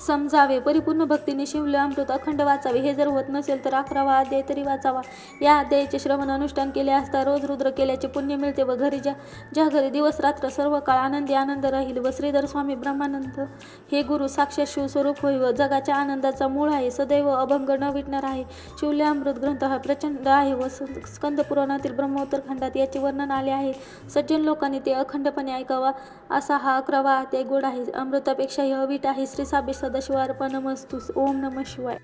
समजावे. परिपूर्ण भक्तीने शिवले अमृत अखंड वाचावे. हे जर होत नसेल तर 11वा अध्याय तरी वाचावा. या अध्यायाचे श्रवण अनुष्ठान केले असता रोज रुद्र केल्याचे पुण्य मिळते व घरी ज्या घरी दिवस रात्र सर्व काळ आनंदी आनंद राहील. व श्रीधर स्वामी ब्रह्मानंद हे गुरु साक्षात शिवस्वरूप होई व जगाच्या आनंदाचा मूळ आहे. सदैव अभंग न विटणार आहे. शिवले अमृत ग्रंथ हा प्रचंड आहे व स्कंद पुराणातील ब्रह्मोत्तर खंडात याचे वर्णन आले आहे. सज्जन लोकांनी ते अखंडपणे ऐकावा असा हा 11वा अध्याय गोड आहे. अमृतापेक्षाही अवीट आहे. श्री साबे सदाशिवार्पणमस्तु. ओम नमः शिवाय.